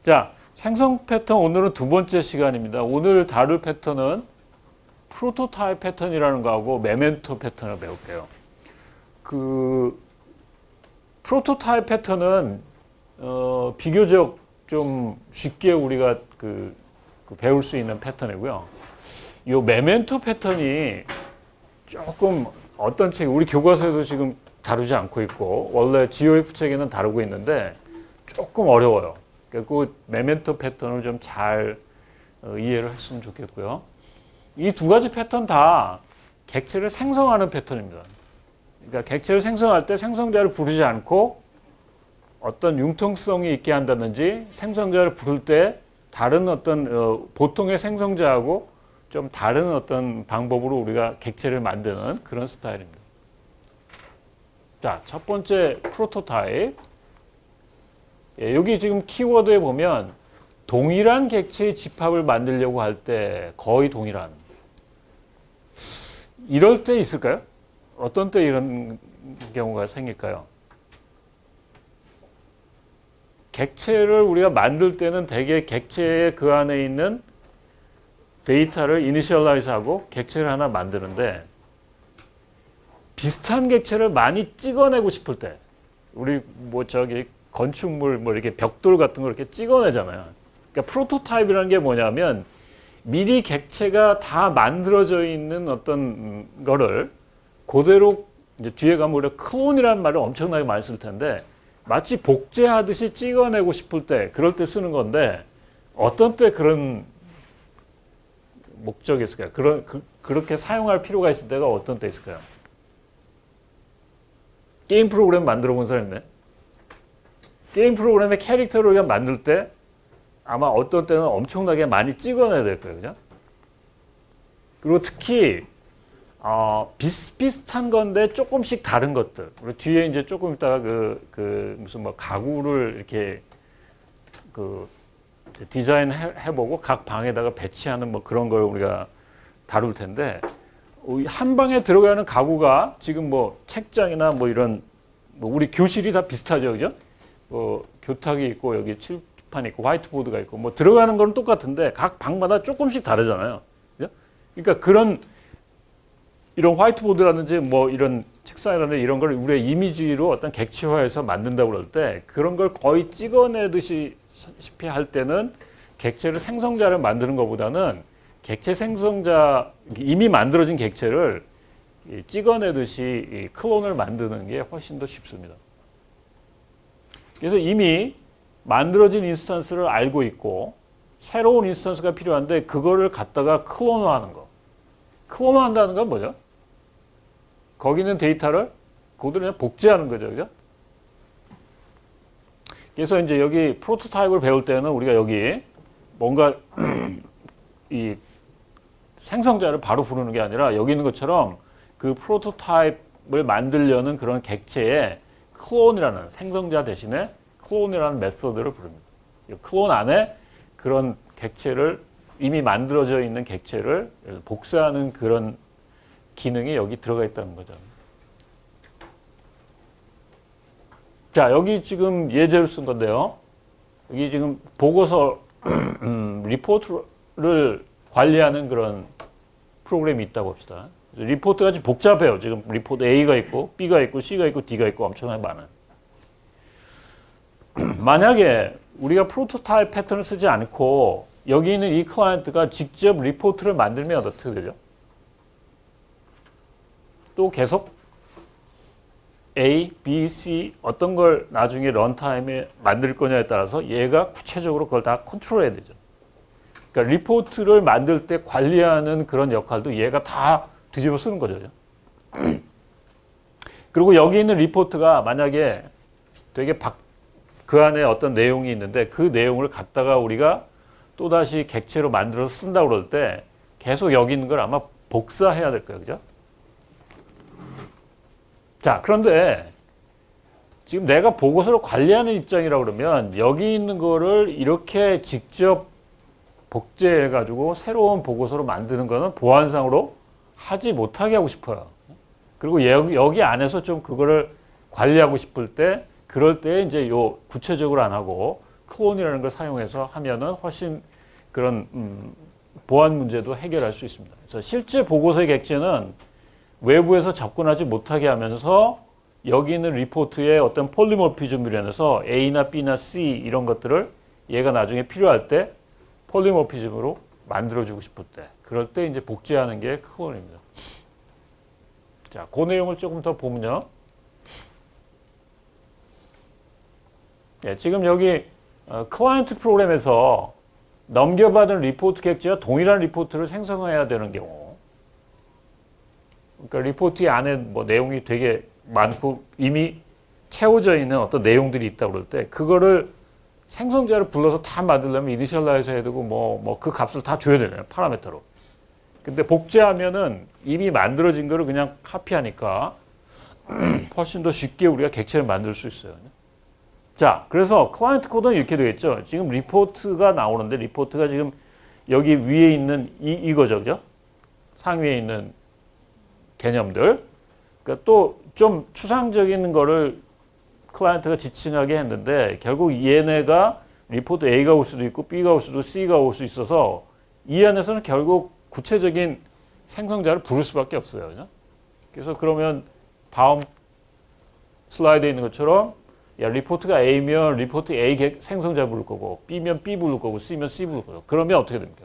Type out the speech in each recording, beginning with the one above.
자, 생성 패턴 오늘은 두 번째 시간입니다. 오늘 다룰 패턴은 프로토타입 패턴이라는 거하고 메멘토 패턴을 배울게요. 프로토타입 패턴은 비교적 좀 쉽게 우리가 배울 수 있는 패턴이고요. 이 메멘토 패턴이 조금 어떤 책, 우리 교과서에도 지금 다루지 않고 있고 원래 GOF 책에는 다루고 있는데 조금 어려워요. 그 메멘토 패턴을 좀 잘 이해를 했으면 좋겠고요. 이 두 가지 패턴 다 객체를 생성하는 패턴입니다. 그러니까 객체를 생성할 때 생성자를 부르지 않고 어떤 융통성이 있게 한다든지 생성자를 부를 때 다른 어떤 보통의 생성자하고 좀 다른 어떤 방법으로 우리가 객체를 만드는 그런 스타일입니다. 자, 첫 번째 프로토타입. 예, 여기 지금 키워드에 보면 동일한 객체의 집합을 만들려고 할 때 거의 동일한. 이럴 때 있을까요? 어떤 때 이런 경우가 생길까요? 객체를 우리가 만들 때는 대개 객체의 그 안에 있는 데이터를 이니셜라이즈하고 객체를 하나 만드는데 비슷한 객체를 많이 찍어내고 싶을 때 우리 건축물 이렇게 벽돌 같은 거 이렇게 찍어내잖아요. 그러니까 프로토타입이라는 게 뭐냐면 미리 객체가 다 만들어져 있는 어떤 거를 그대로 이제 뒤에 가면 우리가 클론이라는 말을 엄청나게 많이 쓸 텐데 마치 복제하듯이 찍어내고 싶을 때 그럴 때 쓰는 건데 어떤 때 그런 목적이 있을까요? 그렇게 사용할 필요가 있을 때가 어떤 때 있을까요? 게임 프로그램 만들어 본 사람 있네? 게임 프로그램의 캐릭터를 우리가 만들 때 아마 어떤 때는 엄청나게 많이 찍어내야 될 거예요. 그죠? 그리고 특히 비슷비슷한 건데 조금씩 다른 것들. 그리고 뒤에 이제 조금 있다가 무슨 가구를 이렇게 디자인 해보고 각 방에다가 배치하는 그런 걸 우리가 다룰 텐데 한 방에 들어가는 가구가 지금 책장이나 이런 우리 교실이 다 비슷하죠, 그죠? 교탁이 있고 여기 칠판이 있고 화이트보드가 있고 들어가는 건 똑같은데 각 방마다 조금씩 다르잖아요, 그죠? 그러니까 이런 화이트보드라든지 이런 책상이라든지 이런 걸 우리가 이미지로 어떤 객체화해서 만든다고 그럴 때 그런 걸 거의 찍어내듯이 할 때는 객체를 생성자를 만드는 것보다는 객체 생성자 이미 만들어진 객체를 찍어내듯이 클론을 만드는 게 훨씬 더 쉽습니다. 그래서 이미 만들어진 인스턴스를 알고 있고 새로운 인스턴스가 필요한데 그거를 갖다가 클론화하는 거. 클론화한다는 건 뭐죠? 거기 있는 데이터를 그대로 그냥 복제하는 거죠, 그죠? 그래서 이제 여기 프로토타입을 배울 때는 우리가 여기 뭔가 이 생성자를 바로 부르는 게 아니라 여기 있는 것처럼 그 프로토타입을 만들려는 그런 객체의 클론이라는 생성자 대신에 클론이라는 메소드를 부릅니다. 이 클론 안에 그런 객체를 이미 만들어져 있는 객체를 복사하는 그런 기능이 여기 들어가 있다는 거죠. 자, 여기 지금 예제를 쓴 건데요. 여기 지금 보고서 리포트를 관리하는 그런 프로그램이 있다고 합시다. 리포트가 좀 복잡해요. 지금 리포트 A가 있고 B가 있고 C가 있고 D가 있고 엄청나게 많아요. 만약에 우리가 프로토타입 패턴을 쓰지 않고 여기 있는 이 클라이언트가 직접 리포트를 만들면 어떻게 되죠? 또 계속 A, B, C 어떤 걸 나중에 런타임에 만들 거냐에 따라서 얘가 구체적으로 그걸 다 컨트롤해야 되죠. 그러니까 리포트를 만들 때 관리하는 그런 역할도 얘가 다 뒤집어 쓰는 거죠. 그리고 여기 있는 리포트가 만약에 되게 그 안에 어떤 내용이 있는데 그 내용을 갖다가 우리가 또다시 객체로 만들어서 쓴다고 그럴 때 계속 여기 있는 걸 아마 복사해야 될 거예요. 그죠? 자, 그런데 지금 내가 보고서를 관리하는 입장이라고 그러면 여기 있는 거를 이렇게 직접 복제해가지고 새로운 보고서로 만드는 거는 보안상으로 하지 못하게 하고 싶어요. 그리고 여기 안에서 좀 그거를 관리하고 싶을 때 그럴 때 이제 구체적으로 안 하고 클론이라는 걸 사용해서 하면은 훨씬 그런 보안 문제도 해결할 수 있습니다. 그래서 실제 보고서의 객체는 외부에서 접근하지 못하게 하면서 여기 있는 리포트의 어떤 폴리모피즘을 인해서 A나 B나 C 이런 것들을 얘가 나중에 필요할 때 폴리모피즘으로 만들어주고 싶을 때 그럴 때 이제 복제하는 게 클론입니다. 자, 그 내용을 조금 더 보면요. 네, 지금 여기 클라이언트 프로그램에서 넘겨받은 리포트 객체와 동일한 리포트를 생성해야 되는 경우, 그러니까 리포트 안에 뭐 내용이 되게 많고 이미 채워져 있는 어떤 내용들이 있다 그럴 때 그거를 생성자를 불러서 다 만들려면 이니셜라이즈 해야 되고 뭐 그 값을 다 줘야 되잖아요. 파라미터로. 근데 복제하면은 이미 만들어진 거를 그냥 카피하니까 훨씬 더 쉽게 우리가 객체를 만들 수 있어요. 자, 그래서 클라이언트 코드는 이렇게 되겠죠. 지금 리포트가 나오는데 리포트가 지금 여기 위에 있는 이거죠. 그죠? 상위에 있는 개념들. 그러니까 또 좀 추상적인 거를 클라이언트가 지칭하게 했는데 결국 얘네가 리포트 A가 올 수도 있고 B가 올 수도 C가 올 수 있어서 이 안에서는 결국 구체적인 생성자를 부를 수밖에 없어요. 그죠? 그래서 그러면 다음 슬라이드에 있는 것처럼 야, 리포트가 A면 리포트 A 생성자 부를 거고 B면 B 부를 거고 C면 C 부를 거고 그러면 어떻게 됩니까?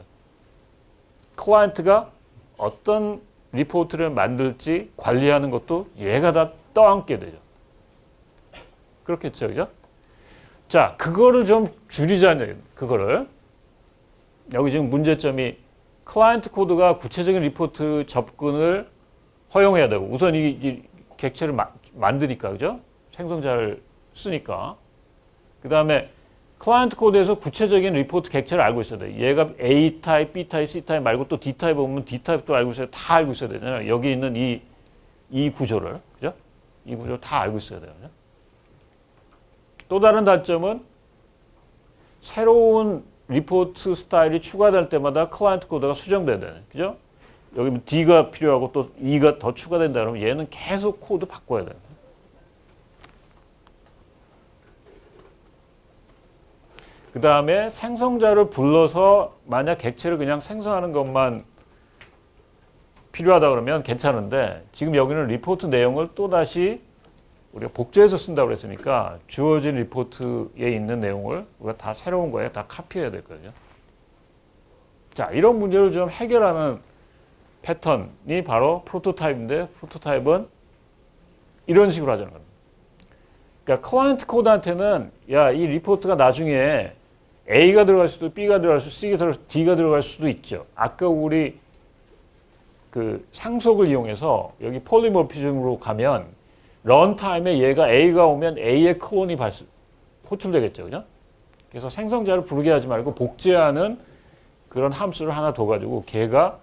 클라이언트가 어떤 리포트를 만들지 관리하는 것도 얘가 다 떠안게 되죠. 그렇겠죠, 그죠? 자, 그거를 좀 줄이자는 그거를 여기 지금 문제점이 클라이언트 코드가 구체적인 리포트 접근을 허용해야 되고 우선 이 객체를 만드니까 그죠? 생성자를 쓰니까 그 다음에 클라이언트 코드에서 구체적인 리포트 객체를 알고 있어야 돼. 얘가 A 타입, B 타입, C 타입 말고 또 D 타입 오면 D 타입도 알고 있어야 돼. 다 알고 있어야 되잖아요. 여기 있는 이 구조를 그죠? 이 구조를 다 알고 있어야 돼요. 그죠? 또 다른 단점은 새로운 리포트 스타일이 추가될 때마다 클라이언트 코드가 수정돼야 되는 그죠? 여기 D가 필요하고 또 E가 더 추가된다 그러면 얘는 계속 코드 바꿔야 돼요. 그 다음에 생성자를 불러서 만약 객체를 그냥 생성하는 것만 필요하다 그러면 괜찮은데 지금 여기는 리포트 내용을 또다시 우리가 복제해서 쓴다고 그랬으니까 주어진 리포트에 있는 내용을 우리가 다 새로운 거에 다 카피해야 될 거죠. 자, 이런 문제를 좀 해결하는 패턴이 바로 프로토타입인데 프로토타입은 이런 식으로 하자는 겁니다. 그러니까 클라이언트 코드한테는 야, 이 리포트가 나중에 A가 들어갈 수도 B가 들어갈 수도 C가 들어갈 수도 D가 들어갈 수도 있죠. 아까 우리 그 상속을 이용해서 여기 폴리모피즘으로 가면 런타임에 얘가 A가 오면 A의 클론이 호출되겠죠. 그죠? 그래서 생성자를 부르게 하지 말고 복제하는 그런 함수를 하나 둬가지고 걔가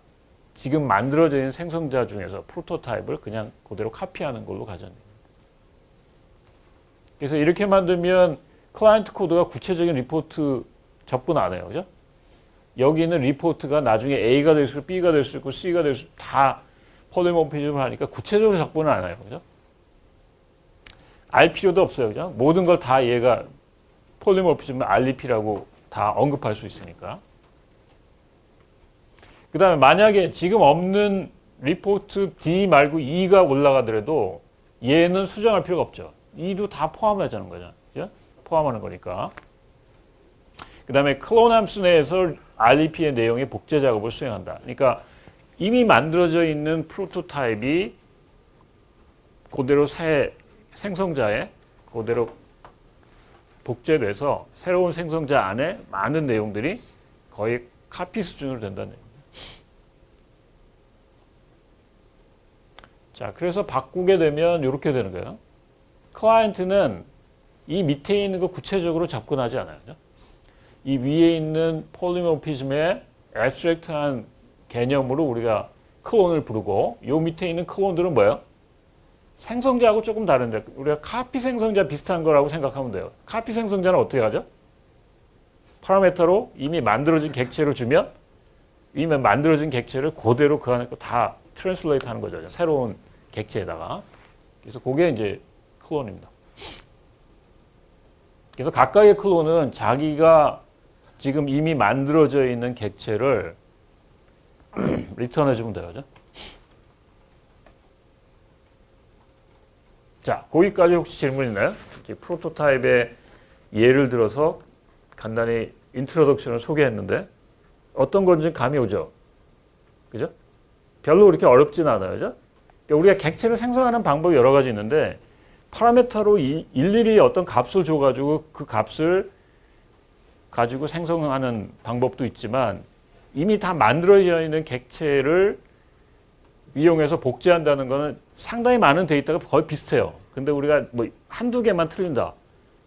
지금 만들어져 있는 생성자 중에서 프로토타입을 그냥 그대로 카피하는 걸로 가자는 거예요. 그래서 이렇게 만들면 클라이언트 코드가 구체적인 리포트 접근 안 해요. 그죠? 여기 있는 리포트가 나중에 A가 될 수 있고 B가 될 수 있고 C가 될 수 있고 다 폴리모피즘을 하니까 구체적으로 접근을 안 해요. 그죠? 알 필요도 없어요. 그죠? 모든 걸 다 얘가 폴리모피즘을 RDP라고 다 언급할 수 있으니까. 그 다음에 만약에 지금 없는 리포트 D 말고 E가 올라가더라도 얘는 수정할 필요가 없죠. E도 다 포함하자는 거죠. 그죠? 포함하는 거니까. 그 다음에 클론 함수 내에서 RDP의 내용의 복제 작업을 수행한다. 그러니까 이미 만들어져 있는 프로토타입이 그대로 새 생성자에 그대로 복제돼서 새로운 생성자 안에 많은 내용들이 거의 카피 수준으로 된다는 얘기입니다. 자, 그래서 바꾸게 되면 이렇게 되는 거예요. 클라이언트는 이 밑에 있는 거 구체적으로 접근하지 않아요. 그죠? 이 위에 있는 폴리모피즘의 애브스트랙트한 개념으로 우리가 클론을 부르고 요 밑에 있는 클론들은 뭐예요? 생성자하고 조금 다른데 우리가 카피 생성자 비슷한 거라고 생각하면 돼요. 카피 생성자는 어떻게 하죠? 파라미터로 이미 만들어진 객체를 주면 이미 만들어진 객체를 그대로 그 안에 다 트랜슬레이트 하는 거죠. 새로운 객체에다가. 그래서 그게 이제 클론입니다. 그래서 각각의 클론은 자기가 지금 이미 만들어져 있는 객체를 리턴해 주면 돼요. 그죠? 자, 거기까지 혹시 질문 있나요? 프로토타입의 예를 들어서 간단히 인트로덕션을 소개했는데 어떤 건지 감이 오죠? 그죠? 별로 그렇게 어렵진 않아요. 그죠? 그러니까 우리가 객체를 생성하는 방법이 여러 가지 있는데 파라메터로 일일이 어떤 값을 줘가지고 그 값을 가지고 생성하는 방법도 있지만 이미 다 만들어져 있는 객체를 이용해서 복제한다는 것은 상당히 많은 데이터가 거의 비슷해요. 근데 우리가 뭐 한두 개만 틀린다.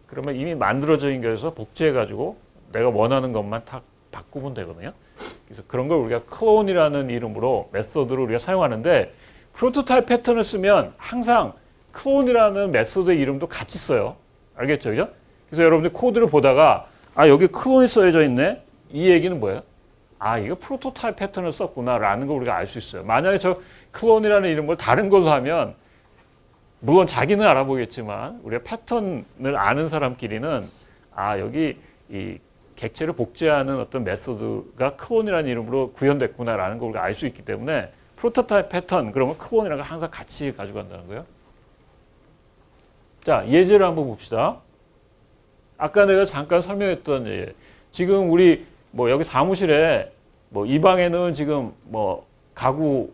그러면 이미 만들어져 있는 거에서 복제해가지고 내가 원하는 것만 딱 바꾸면 되거든요. 그래서 그런 걸 우리가 클론이라는 이름으로 메소드를 우리가 사용하는데 프로토타입 패턴을 쓰면 항상 클론이라는 메소드의 이름도 같이 써요. 알겠죠? 그죠? 그래서 여러분들 코드를 보다가 아 여기 클론이 써져 있네? 이 얘기는 뭐예요? 아 이거 프로토타입 패턴을 썼구나 라는 걸 우리가 알 수 있어요. 만약에 저 클론이라는 이름을 다른 걸로 하면 물론 자기는 알아보겠지만 우리가 패턴을 아는 사람끼리는 아 여기 이 객체를 복제하는 어떤 메소드가 클론이라는 이름으로 구현됐구나 라는 걸 우리가 알 수 있기 때문에 프로토타입 패턴 그러면 클론이라는 걸 항상 같이 가지고 간다는 거예요. 자 예제를 한번 봅시다. 아까 내가 잠깐 설명했던 예. 지금 우리 뭐 여기 사무실에 뭐 이 방에는 지금 뭐 가구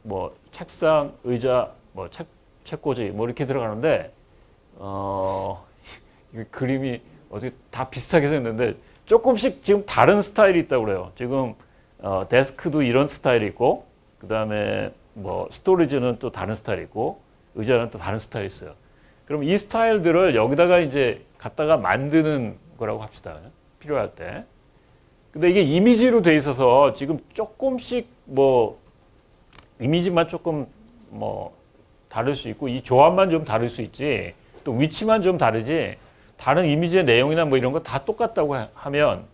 뭐 책상 의자 뭐 책꽂이 뭐 이렇게 들어가는데 이 그림이 어떻게 다 비슷하게 생겼는데 조금씩 지금 다른 스타일이 있다고 그래요. 지금 데스크도 이런 스타일이 있고 그 다음에 뭐 스토리지는 또 다른 스타일이 있고 의자는 또 다른 스타일이 있어요. 그럼 이 스타일들을 여기다가 이제 갖다가 만드는 거라고 합시다. 필요할 때. 근데 이게 이미지로 돼 있어서 지금 조금씩 뭐 이미지만 조금 뭐 다를 수 있고 이 조합만 좀 다를 수 있지 또 위치만 좀 다르지 다른 이미지의 내용이나 뭐 이런 거 다 똑같다고 하면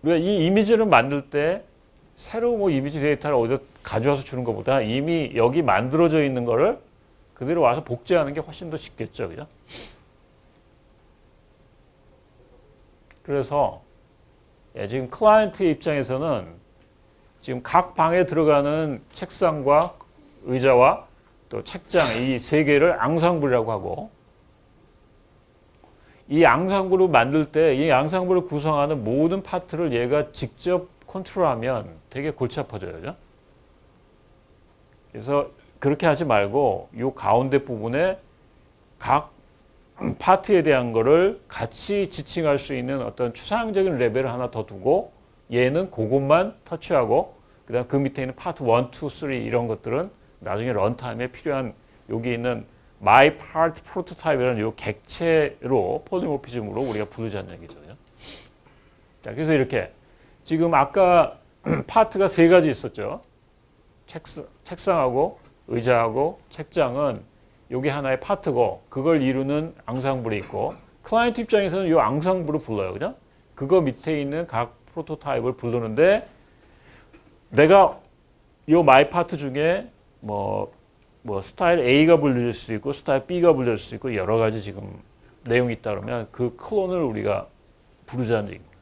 우리가 이 이미지를 만들 때 새로 뭐 이미지 데이터를 어디다 가져와서 주는 것보다 이미 여기 만들어져 있는 거를 그대로 와서 복제하는 게 훨씬 더 쉽겠죠. 그죠? 그래서 예, 지금 클라이언트 입장에서는 지금 각 방에 들어가는 책상과 의자와 또 책장 이 세 개를 앙상블이라고 하고 이 앙상블을 만들 때 이 앙상블을 구성하는 모든 파트를 얘가 직접 컨트롤하면 되게 골치 아파져요. 그죠? 그래서 그렇게 하지 말고 이 가운데 부분에 각 파트에 대한 거를 같이 지칭할 수 있는 어떤 추상적인 레벨을 하나 더 두고 얘는 그것만 터치하고 그다음 그 밑에 있는 파트 1, 2, 3 이런 것들은 나중에 런타임에 필요한 여기 있는 my part prototype이라는 요 객체로 폴리모피즘으로 우리가 부르자는 얘기죠. 자, 그래서 이렇게 지금 아까 파트가 세 가지 있었죠. 책상하고 의자하고 책장은 여기 하나의 파트고 그걸 이루는 앙상블이 있고 클라이언트 입장에서는 이 앙상블을 불러요. 그죠? 그거 밑에 있는 각 프로토타입을 부르는데 내가 이 마이 파트 중에 뭐 스타일 A가 불릴 수 있고 스타일 B가 불릴 수 있고 여러 가지 지금 내용이 있다 그러면 그 클론을 우리가 부르자는 얘기입니다.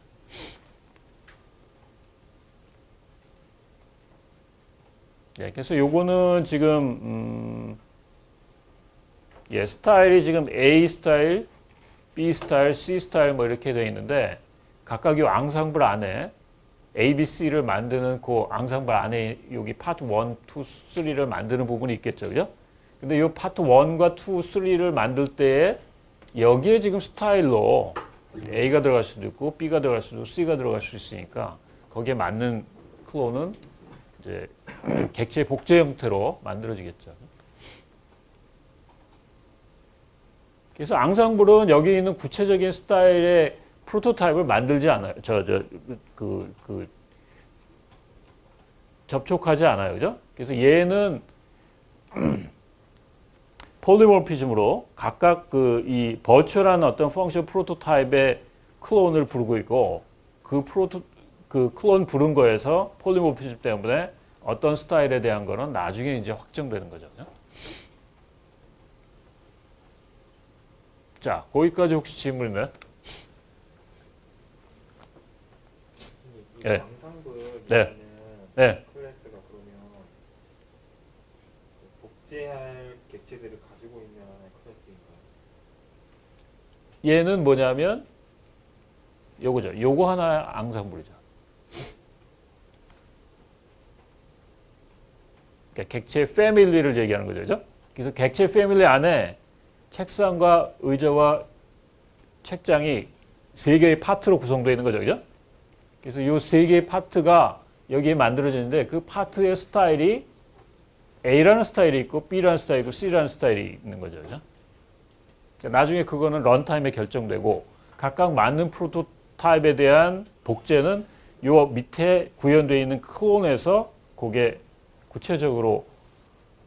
네, 그래서 요거는 지금 예, 스타일이 지금 A 스타일, B 스타일, C 스타일 뭐 이렇게 되어 있는데 각각 이 앙상블 안에 A, B, C를 만드는 그 앙상블 안에 여기 파트 1, 2, 3를 만드는 부분이 있겠죠. 그죠? 근데 이 파트 1과 2, 3를 만들 때에 여기에 지금 스타일로 A가 들어갈 수도 있고 B가 들어갈 수도 있고 C가 들어갈 수 있으니까 거기에 맞는 클론은 이제 객체 복제 형태로 만들어지겠죠. 그래서 앙상블은 여기 있는 구체적인 스타일의 프로토타입을 만들지 않아요. 접촉하지 않아요. 그죠? 그래서 얘는 폴리모피즘으로 각각 이 버추얼한 어떤 펑션 프로토타입의 클론을 부르고 있고 그 클론 부른 거에서 폴리모피즘 때문에 어떤 스타일에 대한 거는 나중에 이제 확정되는 거죠. 자, 거기까지 혹시 질문 있나요? 이 네. 왕상부에 네. 있는 네. 클래스가 그러면 복제할 객체들을 가지고 있는 하나의 클래스인가요? 얘는 뭐냐면 요거죠. 요거 하나의 앙상블이죠. 그러니까 객체 패밀리를 얘기하는 거죠. 그죠? 그래서 객체 패밀리 안에 책상과 의자와 책장이 세 개의 파트로 구성되어 있는 거죠. 그죠? 그래서 이 세 개의 파트가 여기에 만들어지는데 그 파트의 스타일이 A라는 스타일이 있고 B라는 스타일이 있고 C라는 스타일이 있는 거죠. 그죠? 나중에 그거는 런타임에 결정되고 각각 맞는 프로토타입에 대한 복제는 요 밑에 구현되어 있는 클론에서 그게 구체적으로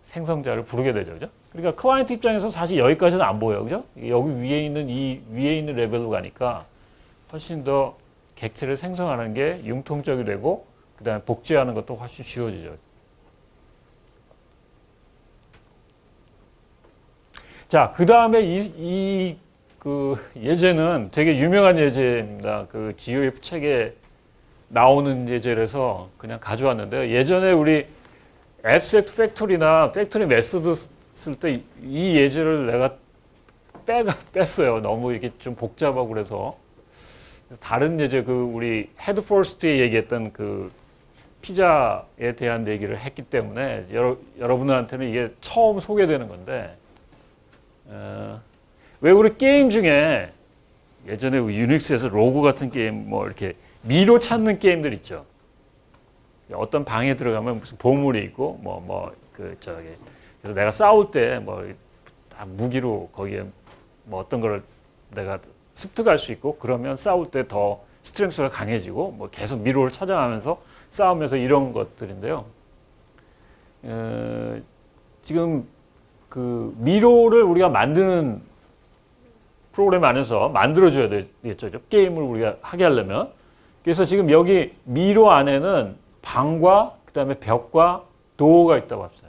생성자를 부르게 되죠. 그죠? 그러니까 클라이언트 입장에서 사실 여기까지는 안 보여요. 그죠? 여기 위에 있는 이 위에 있는 레벨로 가니까 훨씬 더 객체를 생성하는 게 융통적이 되고 그다음에 복제하는 것도 훨씬 쉬워지죠. 자, 그다음에 그 예제는 되게 유명한 예제입니다. 그 GOF 책에 나오는 예제라서 그냥 가져왔는데요. 예전에 우리 앱스트랙트 팩토리나 팩토리 메소드 쓸 때 이 예제를 내가 뺐어요. 너무 이게 좀 복잡하고 그래서 다른 예제 그 우리 헤드 포스트에 얘기했던 그 피자에 대한 얘기를 했기 때문에 여러분한테는 이게 처음 소개되는 건데 왜 우리 게임 중에 예전에 유닉스에서 로고 같은 게임 뭐 이렇게 미로 찾는 게임들 있죠. 어떤 방에 들어가면 무슨 보물이 있고 그래서 내가 싸울 때 뭐 다 무기로 거기에 뭐 어떤 거를 내가 습득할 수 있고 그러면 싸울 때 더 스트렝스가 강해지고 뭐 계속 미로를 찾아가면서 싸우면서 이런 것들인데요. 지금 그 미로를 우리가 만드는 프로그램 안에서 만들어줘야 되겠죠. 게임을 우리가 하게 하려면. 그래서 지금 여기 미로 안에는 방과 그다음에 벽과 도어가 있다고 합시다.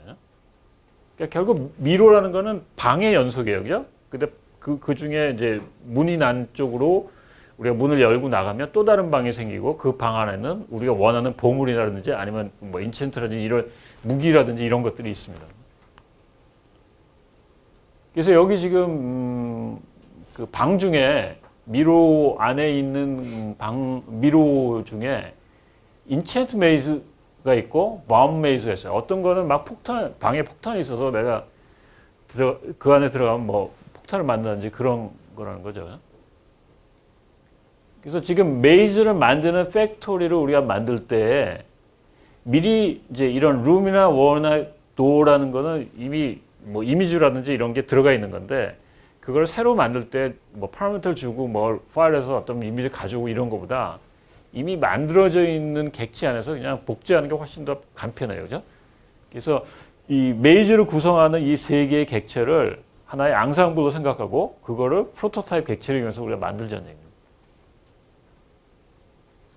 그러니까 결국 미로라는 거는 방의 연속이에요. 그죠? 근데 그 중에 이제 문이 난 쪽으로 우리가 문을 열고 나가면 또 다른 방이 생기고 그 방 안에는 우리가 원하는 보물이라든지 아니면 뭐 인챈트라든지 이런 무기라든지 이런 것들이 있습니다. 그래서 여기 지금 그 방 중에 미로 안에 있는 미로 중에 인챈트 메이즈가 있고 바움 메이즈가 있어요. 어떤 거는 막 방에 폭탄이 있어서 내가 그 안에 들어가면 뭐 폭탄을 만드는지 그런 거라는 거죠. 그래서 지금 메이즈를 만드는 팩토리를 우리가 만들 때 미리 이제 이런 룸이나 월이나 도어라는 거는 이미 뭐 이미지라든지 이런 게 들어가 있는 건데 그걸 새로 만들 때 뭐 파라미터를 주고 뭐 파일에서 어떤 이미지 가지고 이런 거보다 이미 만들어져 있는 객체 안에서 그냥 복제하는 게 훨씬 더 간편해요. 그죠? 그래서 이 메이즈를 구성하는 이 세 개의 객체를 하나의 앙상블로 생각하고 그거를 프로토타입 객체를 이용해서 우리가 만들자는 얘기입니다.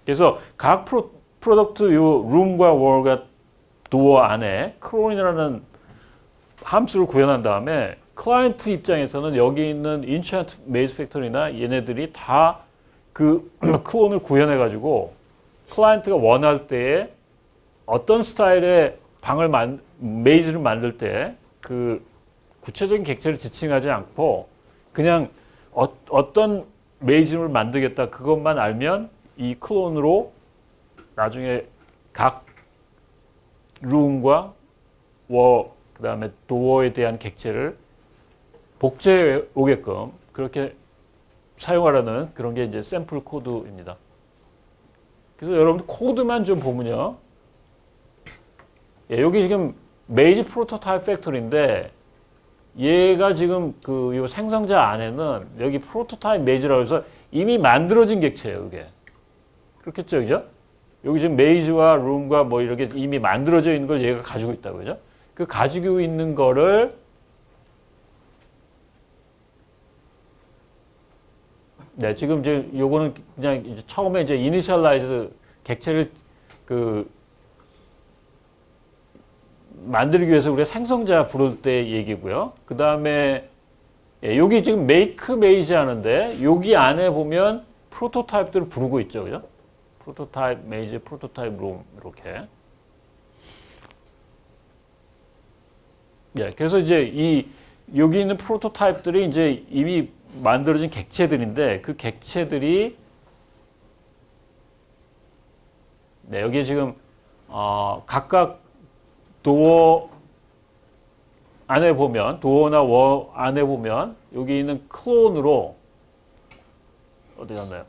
그래서 각 프로덕트 요 룸과 월과 도어 안에 크론이라는 함수를 구현한 다음에 클라이언트 입장에서는 여기 있는 인챈트 메이즈 팩토리나 얘네들이 다 그 클론을 구현해 가지고 클라이언트가 원할 때에 어떤 스타일의 메이즈를 만들 때 그 구체적인 객체를 지칭하지 않고 그냥 어떤 메이즈를 만들겠다 그것만 알면 이 클론으로 나중에 각 룸과 그다음에 도어에 대한 객체를 복제해 오게끔 그렇게 사용하라는 그런 게 이제 샘플 코드입니다. 그래서 여러분 코드만 좀 보면요. 예, 여기 지금 메이즈 프로토타입 팩토리인데 얘가 지금 그 요 생성자 안에는 여기 프로토타입 메이즈라고 해서 이미 만들어진 객체예요, 이게. 그렇겠죠, 그죠? 여기 지금 메이즈와 룸과 뭐 이렇게 이미 만들어져 있는 걸 얘가 가지고 있다고, 그죠? 그 가지고 있는 거를 네, 지금 이제 요거는 그냥 이제 처음에 이제 이니셜라이즈 객체를 그 만들기 위해서 우리가 생성자 부를 때 얘기고요. 그 다음에 예, 여기 지금 make 메이지 하는데 여기 안에 보면 프로토타입들을 부르고 있죠, 그죠? 프로토타입 메이지, 프로토타입 룸 이렇게. 예, 그래서 이제 이 여기 있는 프로토타입들이 이제 이미 만들어진 객체들인데 그 객체들이 네, 여기 지금 각각 도어 안에 보면 도어나 워 안에 보면 여기 있는 클론으로 어디 갔나요?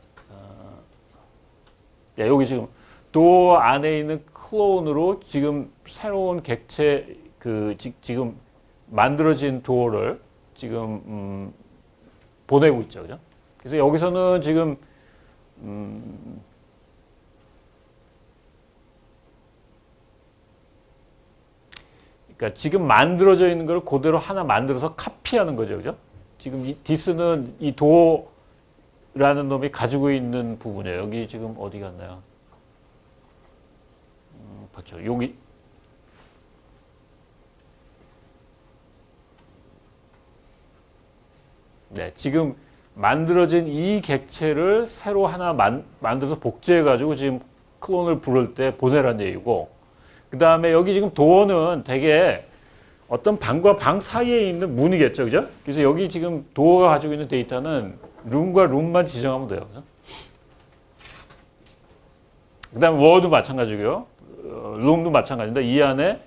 네, 여기 지금 도어 안에 있는 클론으로 지금 새로운 객체 지금 만들어진 도어를 지금 보내고 있죠, 그죠? 그래서 여기서는 지금 그러니까 지금 만들어져 있는 걸 그대로 하나 만들어서 카피하는 거죠, 그죠? 지금 이 디스는 이 도어라는 놈이 가지고 있는 부분이에요. 여기 지금 어디 갔나요? 봤죠? 여기 네, 지금 만들어진 이 객체를 새로 하나 만들어서 복제해가지고 지금 클론을 부를 때 보내라는 얘기고, 그 다음에 여기 지금 도어는 되게 어떤 방과 방 사이에 있는 문이겠죠, 그죠? 그래서 여기 지금 도어가 가지고 있는 데이터는 룸과 룸만 지정하면 돼요, 그죠? 그 다음에 워도 마찬가지고요, 룸도 마찬가지인데 이 안에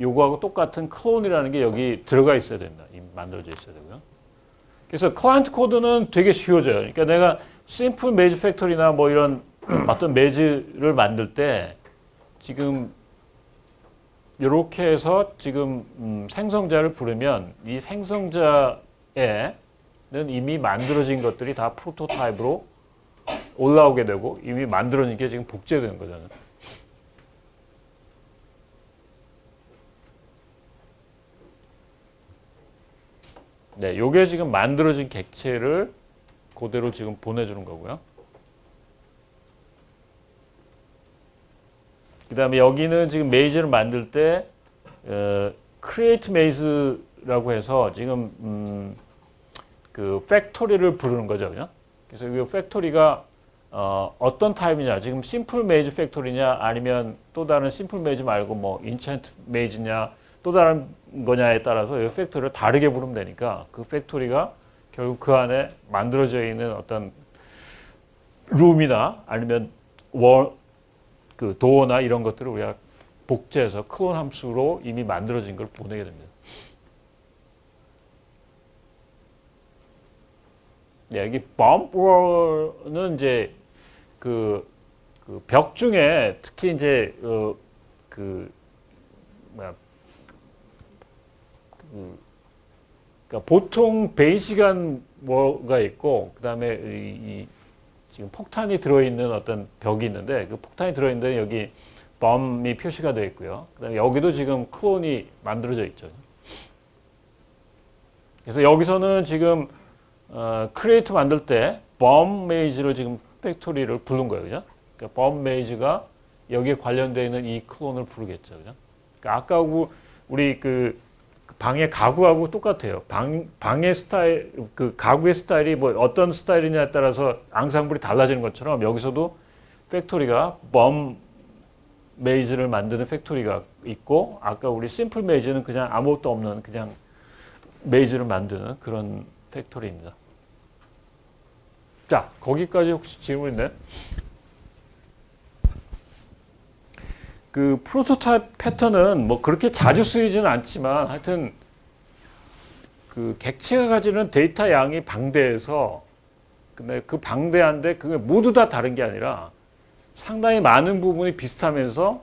요거하고 똑같은 클론이라는 게 여기 들어가 있어야 된다, 만들어져 있어야 되고요. 그래서 클라이언트 코드는 되게 쉬워져요. 그러니까 내가 심플 메이지 팩토리나 뭐 이런 어떤 메이지를 만들 때 지금 이렇게 해서 지금 생성자를 부르면 이 생성자에는 이미 만들어진 것들이 다 프로토타입으로 올라오게 되고 이미 만들어진 게 지금 복제되는 거잖아요. 네, 요게 지금 만들어진 객체를 그대로 지금 보내주는 거고요. 그 다음에 여기는 지금 메이즈를 만들 때 create maze라고 해서 지금 그 팩토리를 부르는 거죠, 그죠? 그래서 이 팩토리가 어떤 타입이냐, 지금 심플 메이즈 팩토리냐, 아니면 또 다른 심플 메이즈 말고 뭐 인챈트 메이즈냐, 또 다른 거냐에 따라서 이 팩토리를 다르게 부르면 되니까 그 팩토리가 결국 그 안에 만들어져 있는 어떤 룸이나 아니면 그 도어나 이런 것들을 우리가 복제해서 클론 함수로 이미 만들어진 걸 보내게 됩니다. 네, 여기 bumper는 이제 그 벽 중에 특히 이제 그러니까 보통 베이직한 뭐가 있고 그다음에 이 지금 폭탄이 들어있는 어떤 벽이 있는데 그 폭탄이 들어있는데 여기 범이 표시가 되어 있고요. 그다음에 여기도 지금 클론이 만들어져 있죠. 그래서 여기서는 지금 크리에이트 만들 때 범 메이지를 지금 팩토리를 부른 거예요, 그죠? 그러니까 범 메이지가 여기에 관련되어 있는 이 클론을 부르겠죠, 그죠? 그러니까 아까 우리 그 방의 가구하고 똑같아요. 방의 스타일, 그 가구의 스타일이 뭐 어떤 스타일이냐에 따라서 앙상블이 달라지는 것처럼 여기서도 팩토리가 범 메이즈를 만드는 팩토리가 있고 아까 우리 심플 메이즈는 그냥 아무것도 없는 그냥 메이즈를 만드는 그런 팩토리입니다. 자, 거기까지 혹시 질문 있나요? 그 프로토타입 패턴은 뭐 그렇게 자주 쓰이지는 않지만 하여튼 그 객체가 가지는 데이터 양이 방대해서 근데 그 방대한데 그게 모두 다 다른 게 아니라 상당히 많은 부분이 비슷하면서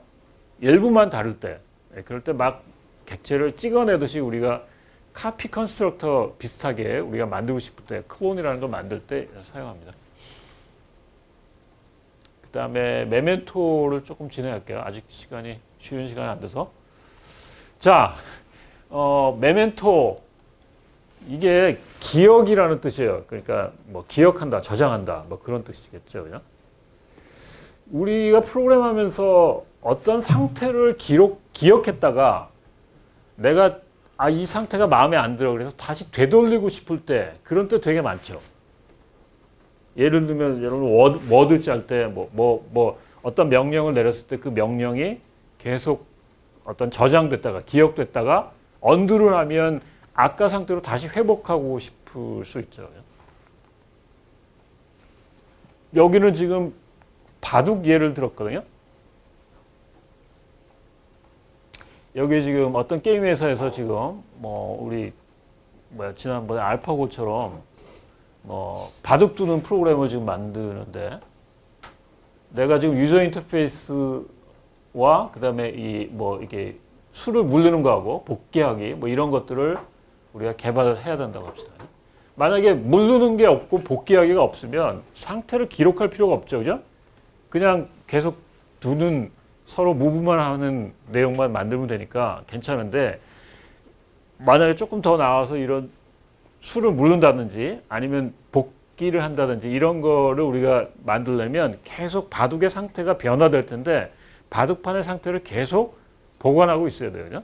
일부만 다를 때 그럴 때 막 객체를 찍어내듯이 우리가 카피 컨스트럭터 비슷하게 우리가 만들고 싶을 때 클론이라는 걸 만들 때 사용합니다. 그 다음에 메멘토를 조금 진행할게요. 아직 쉬운 시간이 안 돼서. 자, 메멘토. 이게 기억이라는 뜻이에요. 그러니까 뭐 기억한다, 저장한다, 뭐 그런 뜻이겠죠. 그죠? 우리가 프로그램하면서 어떤 상태를 기억했다가 내가 이 상태가 마음에 안 들어. 그래서 다시 되돌리고 싶을 때, 그런 때 되게 많죠. 예를 들면, 여러분, 워드 짤 때, 어떤 명령을 내렸을 때 그 명령이 계속 어떤 저장됐다가, 기억됐다가, 언두를 하면 아까 상태로 다시 회복하고 싶을 수 있죠. 여기는 지금 바둑 예를 들었거든요. 여기 지금 어떤 게임 회사에서 지금 우리 지난번에 알파고처럼 바둑 두는 프로그램을 지금 만드는데, 내가 지금 유저 인터페이스와 그다음에 이게 수를 물리는 거하고 복귀하기 이런 것들을 우리가 개발을 해야 된다고 합시다. 만약에 물르는 게 없고 복귀하기가 없으면 상태를 기록할 필요가 없죠. 그죠? 그냥 계속 두는, 서로 무브만 하는 내용만 만들면 되니까 괜찮은데, 만약에 조금 더 나와서 이런 수를 물른다든지 아니면 복귀를 한다든지 이런 거를 우리가 만들려면 계속 바둑의 상태가 변화될 텐데, 바둑판의 상태를 계속 보관하고 있어야 돼요. 그죠?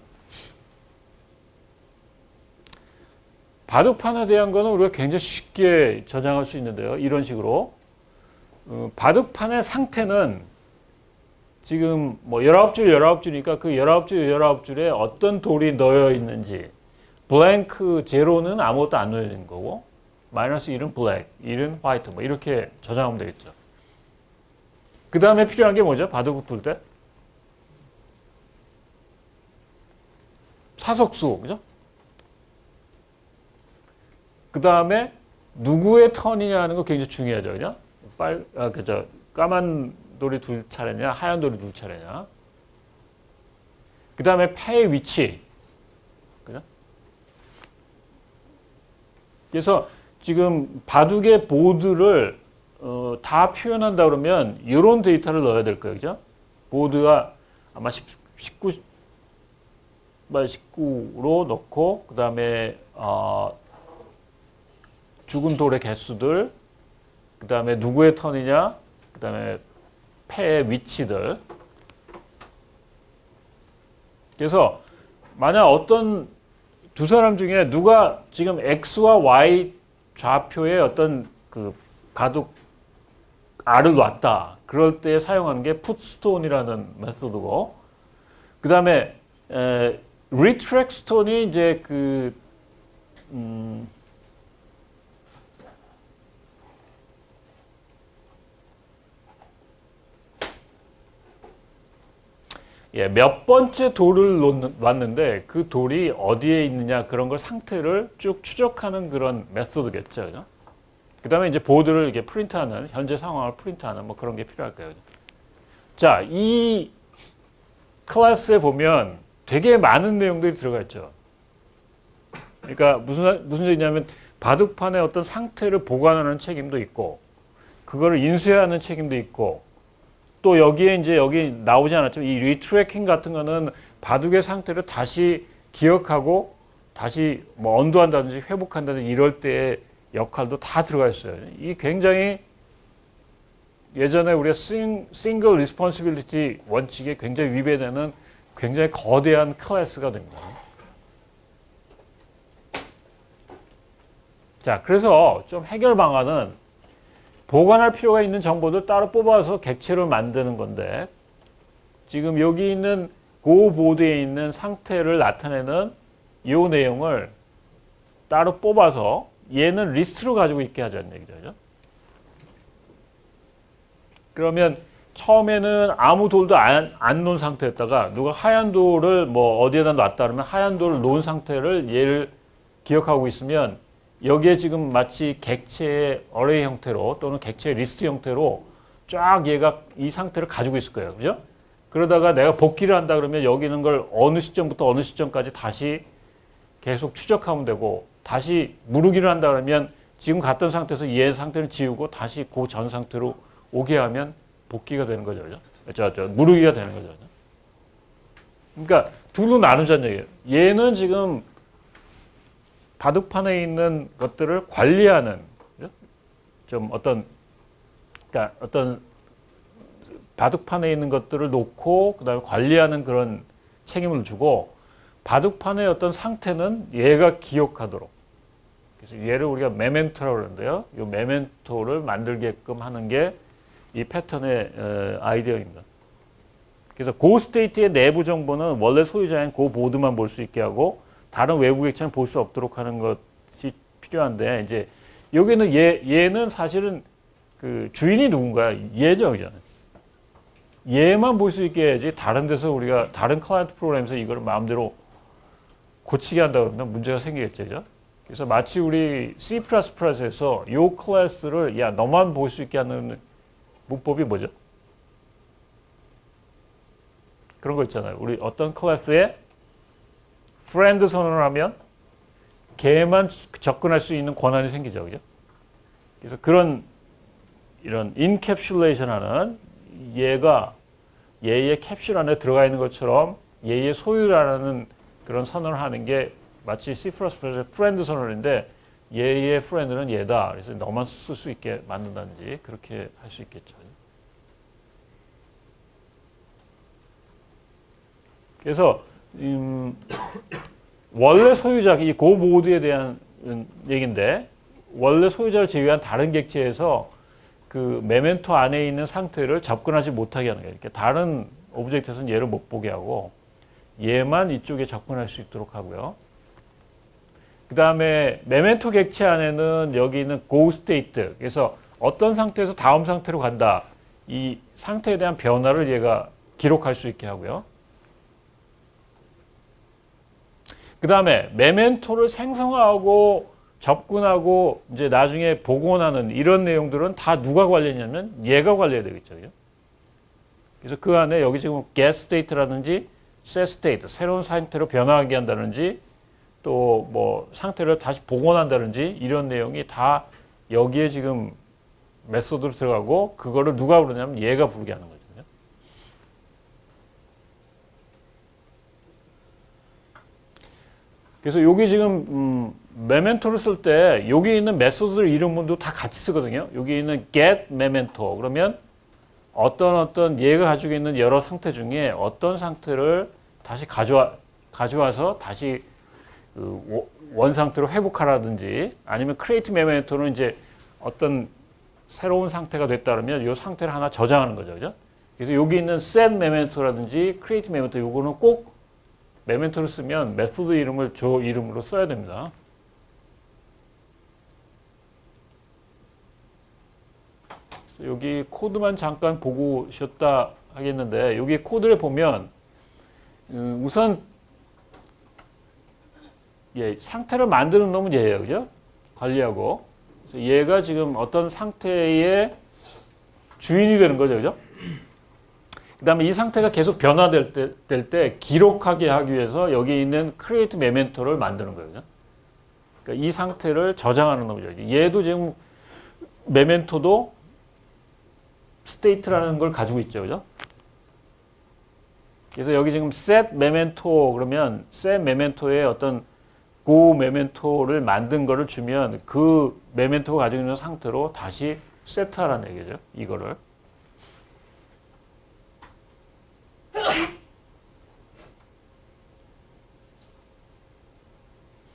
바둑판에 대한 거는 우리가 굉장히 쉽게 저장할 수 있는데요. 이런 식으로. 바둑판의 상태는 지금 19줄, 19줄이니까 그 19줄, 19줄에 어떤 돌이 넣여 있는지, 블랭크 제로는 아무것도 안 넣여 있는 거고, 마이너스 1은 블랙, 1은 화이트, 이렇게 저장하면 되겠죠. 그 다음에 필요한 게 뭐죠? 바둑 둘 때? 사석수, 그죠? 그 다음에 누구의 턴이냐 하는 거 굉장히 중요하죠. 그죠? 까만 돌이 둘 차례냐, 하얀 돌이 둘 차례냐. 그 다음에 패의 위치. 그죠? 그래서 지금 바둑의 보드를 다 표현한다 그러면 이런 데이터를 넣어야 될 거예요. 그죠? 보드가 아마 19로 넣고, 그 다음에 죽은 돌의 개수들, 그 다음에 누구의 턴이냐, 그 다음에 패의 위치들. 그래서 만약 어떤 두 사람 중에 누가 지금 X와 Y 좌표에 어떤 그 바둑 R을 놨다. 그럴 때 사용하는 게 풋스톤이라는 메소드고, 그 다음에 리트랙스톤이 이제 몇 번째 돌을 놨는데 그 돌이 어디에 있느냐, 그런 걸 상태를 쭉 추적하는 그런 메소드겠죠. 그 다음에 이제 보드를 이렇게 프린트하는, 현재 상황을 프린트하는 그런 게 필요할 거예요. 자, 이 클래스에 보면 되게 많은 내용들이 들어가 있죠. 그러니까 무슨 얘기냐면, 바둑판의 어떤 상태를 보관하는 책임도 있고, 그거를 인쇄하는 책임도 있고, 또 여기에 이제 여기 나오지 않았지만 이 리트래킹 같은 거는 바둑의 상태를 다시 기억하고 다시 언두한다든지 회복한다든지 이럴 때의 역할도 다 들어가 있어요. 이 굉장히 예전에 우리가 싱글 리스폰시빌리티 원칙에 굉장히 위배되는 굉장히 거대한 클래스가 됩니다. 자, 그래서 좀 해결 방안은 보관할 필요가 있는 정보들 따로 뽑아서 객체를 만드는 건데, 지금 여기 있는 고 보드에 있는 상태를 나타내는 이 내용을 따로 뽑아서 얘는 리스트로 가지고 있게 하자는 얘기죠. 그러면 처음에는 아무 돌도 안 놓은 상태였다가 누가 하얀 돌을 어디에다 놨다 그러면 하얀 돌을 놓은 상태를 얘를 기억하고 있으면 여기에 지금 마치 객체의 어레이 형태로 또는 객체의 리스트 형태로 쫙 얘가 이 상태를 가지고 있을 거예요. 그죠? 그러다가 내가 복귀를 한다 그러면 여기 있는 걸 어느 시점부터 어느 시점까지 다시 계속 추적하면 되고, 다시 무르기를 한다 그러면 지금 갔던 상태에서 얘 상태를 지우고 다시 그 전 상태로 오게 하면 복귀가 되는 거죠. 그죠? 무르기가 되는 거죠. 그러니까 둘로 나누자는 얘기예요. 얘는 지금 바둑판에 있는 것들을 관리하는, 좀 그러니까 어떤 바둑판에 있는 것들을 놓고 그다음에 관리하는 그런 책임을 주고, 바둑판의 어떤 상태는 얘가 기억하도록. 그래서 얘를 우리가 메멘토라고 그러는데요. 이 메멘토를 만들게끔 하는 게 이 패턴의 아이디어입니다. 그래서 고 스테이트의 내부 정보는 원래 소유자인 고 보드만 볼 수 있게 하고 다른 외부 객체는 볼 수 없도록 하는 것이 필요한데 이제 여기는 얘는 사실은 그 주인이 누군가요? 얘죠, 그죠? 얘만 볼 수 있게 해야지 다른 데서 우리가 다른 클라이언트 프로그램에서 이걸 마음대로 고치게 한다 그러면 문제가 생기겠죠, 그죠? 그래서 마치 우리 C++에서 이 클래스를 야 너만 볼 수 있게 하는 문법이 뭐죠? 그런 거 있잖아요. 우리 어떤 클래스에 프렌드 선언을 하면 걔만 접근할 수 있는 권한이 생기죠, 그죠? 그래서 그런 이런 인캡슐레이션 하는 얘가 얘의 캡슐 안에 들어가 있는 것처럼 얘의 소유라는 그런 선언을 하는 게 마치 C++의 프렌드 선언인데 얘의 프렌드는 얘다. 그래서 너만 쓸 수 있게 만든다든지 그렇게 할 수 있겠죠. 그래서 원래 소유자, 이 고모드에 대한 얘기인데 원래 소유자를 제외한 다른 객체에서 그 메멘토 안에 있는 상태를 접근하지 못하게 하는 거예요. 이렇게 다른 오브젝트에서는 얘를 못 보게 하고 얘만 이쪽에 접근할 수 있도록 하고요. 그 다음에 메멘토 객체 안에는 여기 있는 go state, 그래서 어떤 상태에서 다음 상태로 간다. 이 상태에 대한 변화를 얘가 기록할 수 있게 하고요. 그 다음에 메멘토를 생성하고 접근하고 이제 나중에 복원하는 이런 내용들은 다 누가 관리냐면 얘가 관리해야 되겠죠. 그래서 그 안에 여기 지금 get state라든지 set state, 새로운 상태로 변화하게 한다든지 또 뭐 상태를 다시 복원한다든지 이런 내용이 다 여기에 지금 메소드로 들어가고 그거를 누가 부르냐면 얘가 부르게 하는 거죠. 그래서 여기 지금 메멘토를 쓸 때 여기 있는 메소드들 이름도 다 같이 쓰거든요. 여기 있는 get memento 그러면 어떤 얘가 가지고 있는 여러 상태 중에 어떤 상태를 다시 가져와서 다시 그 원 상태로 회복하라든지 아니면 create memento는 이제 어떤 새로운 상태가 됐다 그러면 이 상태를 하나 저장하는 거죠. 그죠? 그래서 여기 있는 set memento라든지 create memento 요거는 꼭 메멘토를 쓰면 메소드 이름을 저 이름으로 써야 됩니다. 여기 코드만 잠깐 보고 쉬었다 하겠는데 여기 코드를 보면 우선 상태를 만드는 놈은 얘예요. 그죠? 관리하고. 그래서 얘가 지금 어떤 상태의 주인이 되는 거죠. 그죠? 그 다음에 이 상태가 계속 변화될 때 기록하게 하기 위해서 여기 있는 create memento를 만드는 거예요. 그러니까 이 상태를 저장하는 놈이죠. 얘도 지금 메멘토도 state라는 걸 가지고 있죠. 그죠? 그래서 여기 지금 set memento 그러면 set memento의 어떤 go memento를 만든 거를 주면 그 메멘토가 가지고 있는 상태로 다시 세트하라는 얘기죠. 이거를.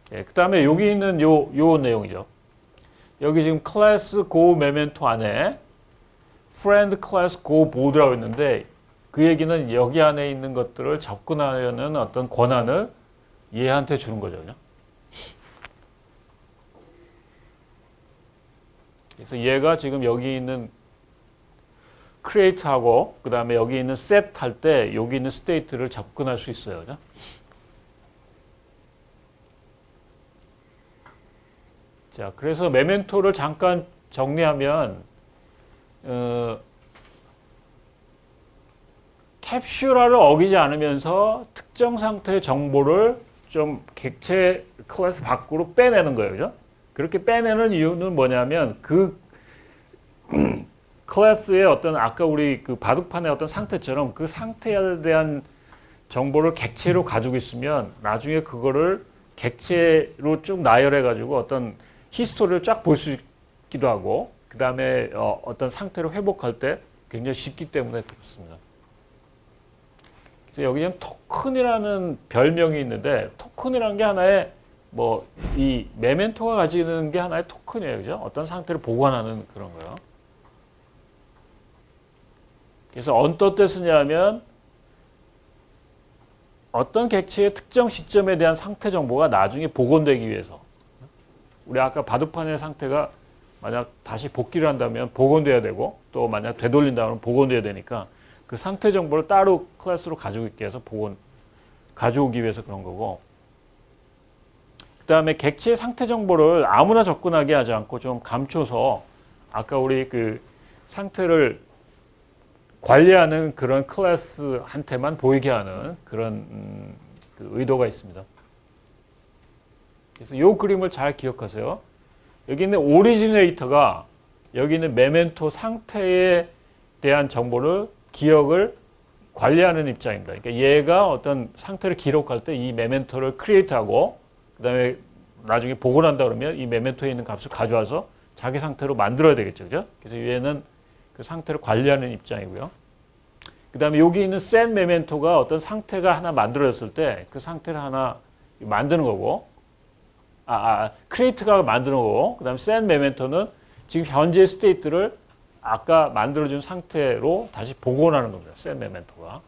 그 다음에 여기 있는 요 내용이죠. 여기 지금 클래스 go memento 안에 friend class go board라고 있는데 그 얘기는 여기 안에 있는 것들을 접근하려는 어떤 권한을 얘한테 주는 거죠. 그래서 얘가 지금 여기 있는 create하고 그 다음에 여기 있는 set 할 때 여기 있는 state를 접근할 수 있어요. 그죠? 자, 그래서 메멘토를 잠깐 정리하면 캡슐화를 어기지 않으면서 특정 상태의 정보를 좀 객체 클래스 밖으로 빼내는 거예요. 그죠? 그렇게 빼내는 이유는 뭐냐면 그 클래스의 어떤 아까 우리 그 바둑판의 어떤 상태처럼 그 상태에 대한 정보를 객체로 가지고 있으면 나중에 그거를 객체로 쭉 나열해 가지고 어떤 히스토리를 쫙 볼 수 있기도 하고 그 다음에 어떤 상태로 회복할 때 굉장히 쉽기 때문에 그렇습니다. 그래서 여기 지금 토큰이라는 별명이 있는데 토큰이라는 게 하나의 뭐 이 메멘토가 가지는 게 하나의 토큰이에요. 그죠? 어떤 상태를 보관하는 그런 거요. 그래서 어떤 쓰냐면 어떤 객체의 특정 시점에 대한 상태 정보가 나중에 복원되기 위해서 우리 아까 바둑판의 상태가 만약 다시 복귀를 한다면 복원돼야 되고 또 만약 되돌린다면 복원돼야 되니까 그 상태 정보를 따로 클래스로 가지고 있게 해서 가져오기 위해서 그런 거고 그 다음에 객체의 상태 정보를 아무나 접근하게 하지 않고 좀 감춰서 아까 우리 그 상태를 관리하는 그런 클래스한테만 보이게 하는 그런 그 의도가 있습니다. 그래서 이 그림을 잘 기억하세요. 여기 있는 오리지네이터가 여기 있는 메멘토 상태에 대한 정보를 기억을 관리하는 입장입니다. 그러니까 얘가 어떤 상태를 기록할 때 이 메멘토를 크리에이트하고 그 다음에 나중에 복원한다 그러면 이 메멘토에 있는 값을 가져와서 자기 상태로 만들어야 되겠죠. 그죠? 그래서 얘는 그 상태를 관리하는 입장이고요. 그 다음에 여기 있는 센 메멘토가 어떤 상태가 하나 만들어졌을 때 그 상태를 하나 만드는 거고 크리에이트가 만드는 거고 그 다음에 센 메멘토는 지금 현재 스테이트를 아까 만들어준 상태로 다시 복원하는 겁니다. 센 메멘토가.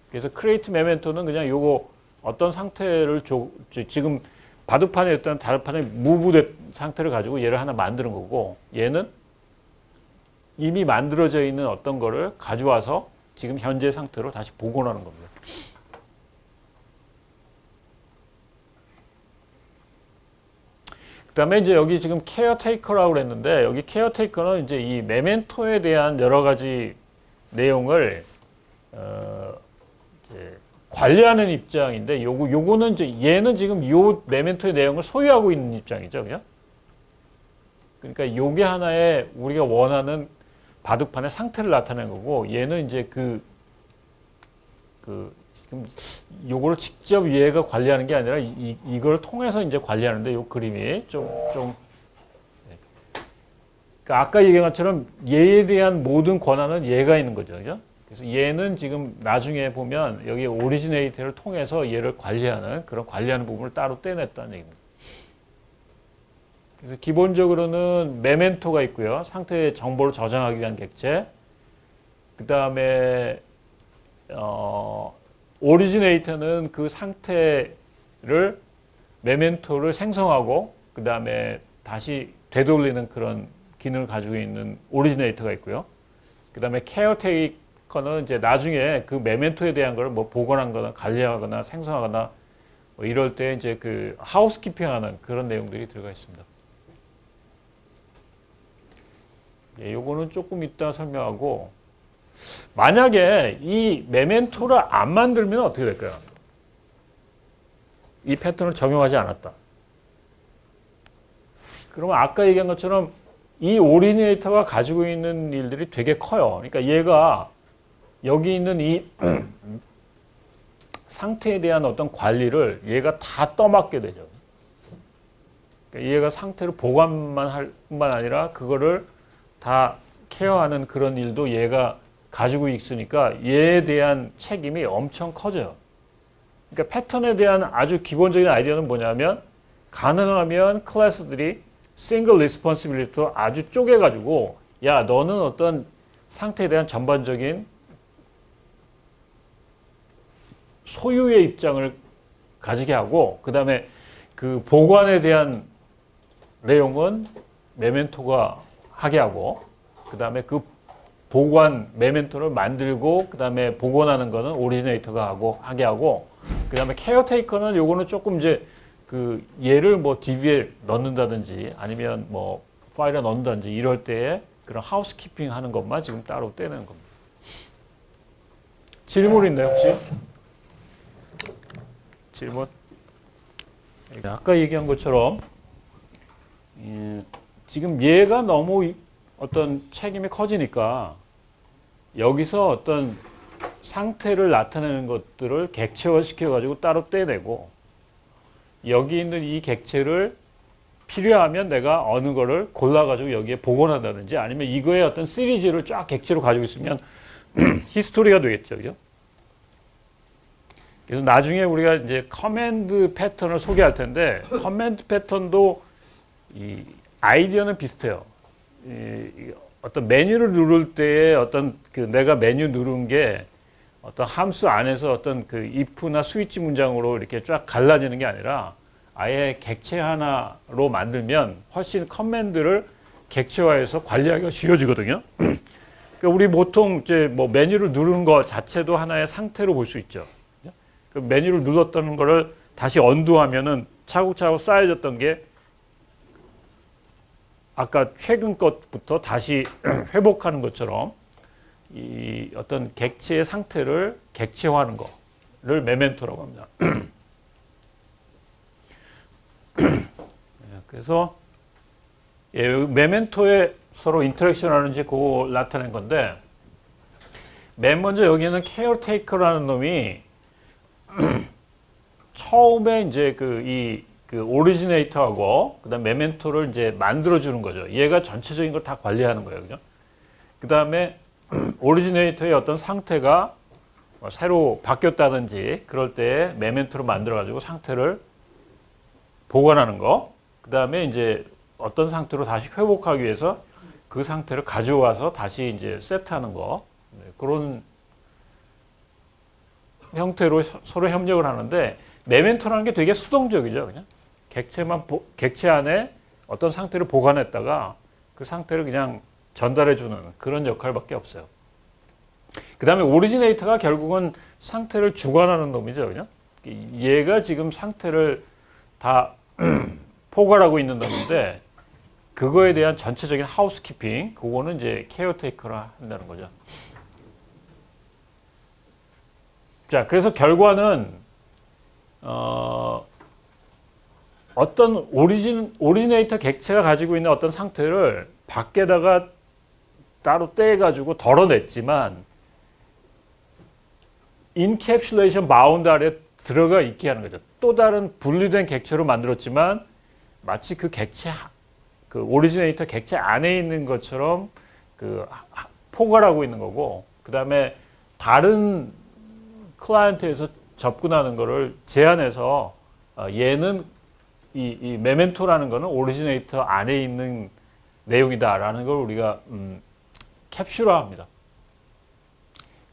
그래서 크리에이트 메멘토는 그냥 요거 어떤 상태를 지금 바둑판에 있던 다른판에 무브된 상태를 가지고 얘를 하나 만드는 거고 얘는 이미 만들어져 있는 어떤 거를 가져와서 지금 현재 상태로 다시 복원하는 겁니다. 그 다음에 이제 여기 지금 케어테이커라고 그랬는데 여기 케어테이커는 이제 이 메멘토에 대한 여러 가지 내용을 이제 관리하는 입장인데 요거는 이제 얘는 지금 요 메멘토의 내용을 소유하고 있는 입장이죠. 그죠? 그러니까 요게 하나의 우리가 원하는 바둑판의 상태를 나타내는 거고 얘는 이제 지금 요거를 직접 얘가 관리하는 게 아니라 이걸 통해서 이제 관리하는데 요 그림이 그러니까 아까 얘기한 것처럼 얘에 대한 모든 권한은 얘가 있는 거죠. 그죠? 그래서 얘는 지금 나중에 보면 여기 오리지네이터를 통해서 얘를 관리하는 그런 관리하는 부분을 따로 떼냈다는 얘기입니다. 그래서 기본적으로는 메멘토가 있고요. 상태의 정보를 저장하기 위한 객체. 그 다음에 오리지네이터는 그 상태를 메멘토를 생성하고 그 다음에 다시 되돌리는 그런 기능을 가지고 있는 오리지네이터가 있고요. 그 다음에 케어테이커는 이제 나중에 그 메멘토에 대한 걸 뭐 복원하거나 관리하거나 생성하거나 뭐 이럴 때 이제 그 하우스키핑하는 그런 내용들이 들어가 있습니다. 예, 요거는 조금 이따 설명하고 만약에 이 메멘토를 안 만들면 어떻게 될까요? 이 패턴을 적용하지 않았다. 그러면 아까 얘기한 것처럼 이 오리지네이터가 가지고 있는 일들이 되게 커요. 그러니까 얘가 여기 있는 이 상태에 대한 어떤 관리를 얘가 다 떠맡게 되죠. 그러니까 얘가 상태를 보관만 할 뿐만 아니라 그거를 다 케어하는 그런 일도 얘가 가지고 있으니까 얘에 대한 책임이 엄청 커져요. 그러니까 패턴에 대한 아주 기본적인 아이디어는 뭐냐면 가능하면 클래스들이 싱글 리스폰시빌리티로 아주 쪼개가지고 야 너는 어떤 상태에 대한 전반적인 소유의 입장을 가지게 하고 그 다음에 그 보관에 대한 내용은 메멘토가 하게 하고 그 다음에 그 보관 메멘토를 만들고 그 다음에 복원하는 거는 오리지네이터가 하게 하고 그 다음에 케어테이커는 요거는 조금 이제 그 얘를 뭐 DB에 넣는다든지 아니면 뭐 파일에 넣는다든지 이럴 때에 그런 하우스키핑 하는 것만 지금 따로 떼는 겁니다. 질문 있나요 혹시? 질문? 아까 얘기한 것처럼 지금 얘가 너무 어떤 책임이 커지니까 여기서 어떤 상태를 나타내는 것들을 객체화 시켜가지고 따로 떼내고 여기 있는 이 객체를 필요하면 내가 어느 거를 골라가지고 여기에 복원한다든지 아니면 이거의 어떤 시리즈를 쫙 객체로 가지고 있으면 히스토리가 되겠죠. 그죠? 그래서 나중에 우리가 이제 커맨드 패턴을 소개할 텐데 커맨드 패턴도 이 아이디어는 비슷해요. 이 어떤 메뉴를 누를 때에 어떤 그 내가 메뉴 누른 게 어떤 함수 안에서 어떤 그 if나 스위치 문장으로 이렇게 쫙 갈라지는 게 아니라 아예 객체 하나로 만들면 훨씬 커맨드를 객체화해서 관리하기가 쉬워지거든요. 그러니까 우리 보통 이제 뭐 메뉴를 누르는 거 자체도 하나의 상태로 볼 수 있죠. 그 메뉴를 눌렀다는 거를 다시 언두하면은 차곡차곡 쌓여졌던 게 아까 최근 것부터 다시 회복하는 것처럼 이 어떤 객체의 상태를 객체화하는 거를 메멘토라고 합니다. 그래서 예, 메멘토에 서로 인터랙션 하는지 그거 나타낸 건데 맨 먼저 여기는 케어테이커라는 놈이 처음에 이제 그 오리지네이터하고 그다음 메멘토를 이제 만들어 주는 거죠. 얘가 전체적인 걸 다 관리하는 거예요. 그죠? 그다음에 오리지네이터의 어떤 상태가 새로 바뀌었다든지 그럴 때 메멘토를 만들어 가지고 상태를 보관하는 거. 그다음에 이제 어떤 상태로 다시 회복하기 위해서 그 상태를 가져와서 다시 이제 세트하는 거. 네, 그런 형태로 서로 협력을 하는데 메멘토라는 게 되게 수동적이죠. 그냥 객체 안에 어떤 상태를 보관했다가 그 상태를 그냥 전달해 주는 그런 역할밖에 없어요. 그 다음에 오리지네이터가 결국은 상태를 주관하는 놈이죠. 그냥 얘가 지금 상태를 다 포괄하고 있는 놈인데 그거에 대한 전체적인 하우스키핑 그거는 이제 케어테이커라 한다는 거죠. 자, 그래서 결과는 어떤 오리지네이터 객체가 가지고 있는 어떤 상태를 밖에다가 따로 떼가지고 덜어냈지만 인캡슐레이션 바운드 아래 들어가 있게 하는 거죠. 또 다른 분리된 객체로 만들었지만 마치 그 객체, 그 오리지네이터 객체 안에 있는 것처럼 그 포괄하고 있는 거고, 그 다음에 다른 클라이언트에서 접근하는 거를 제한해서 얘는 이 메멘토라는 거는 오리지네이터 안에 있는 내용이다라는 걸 우리가 캡슐화합니다.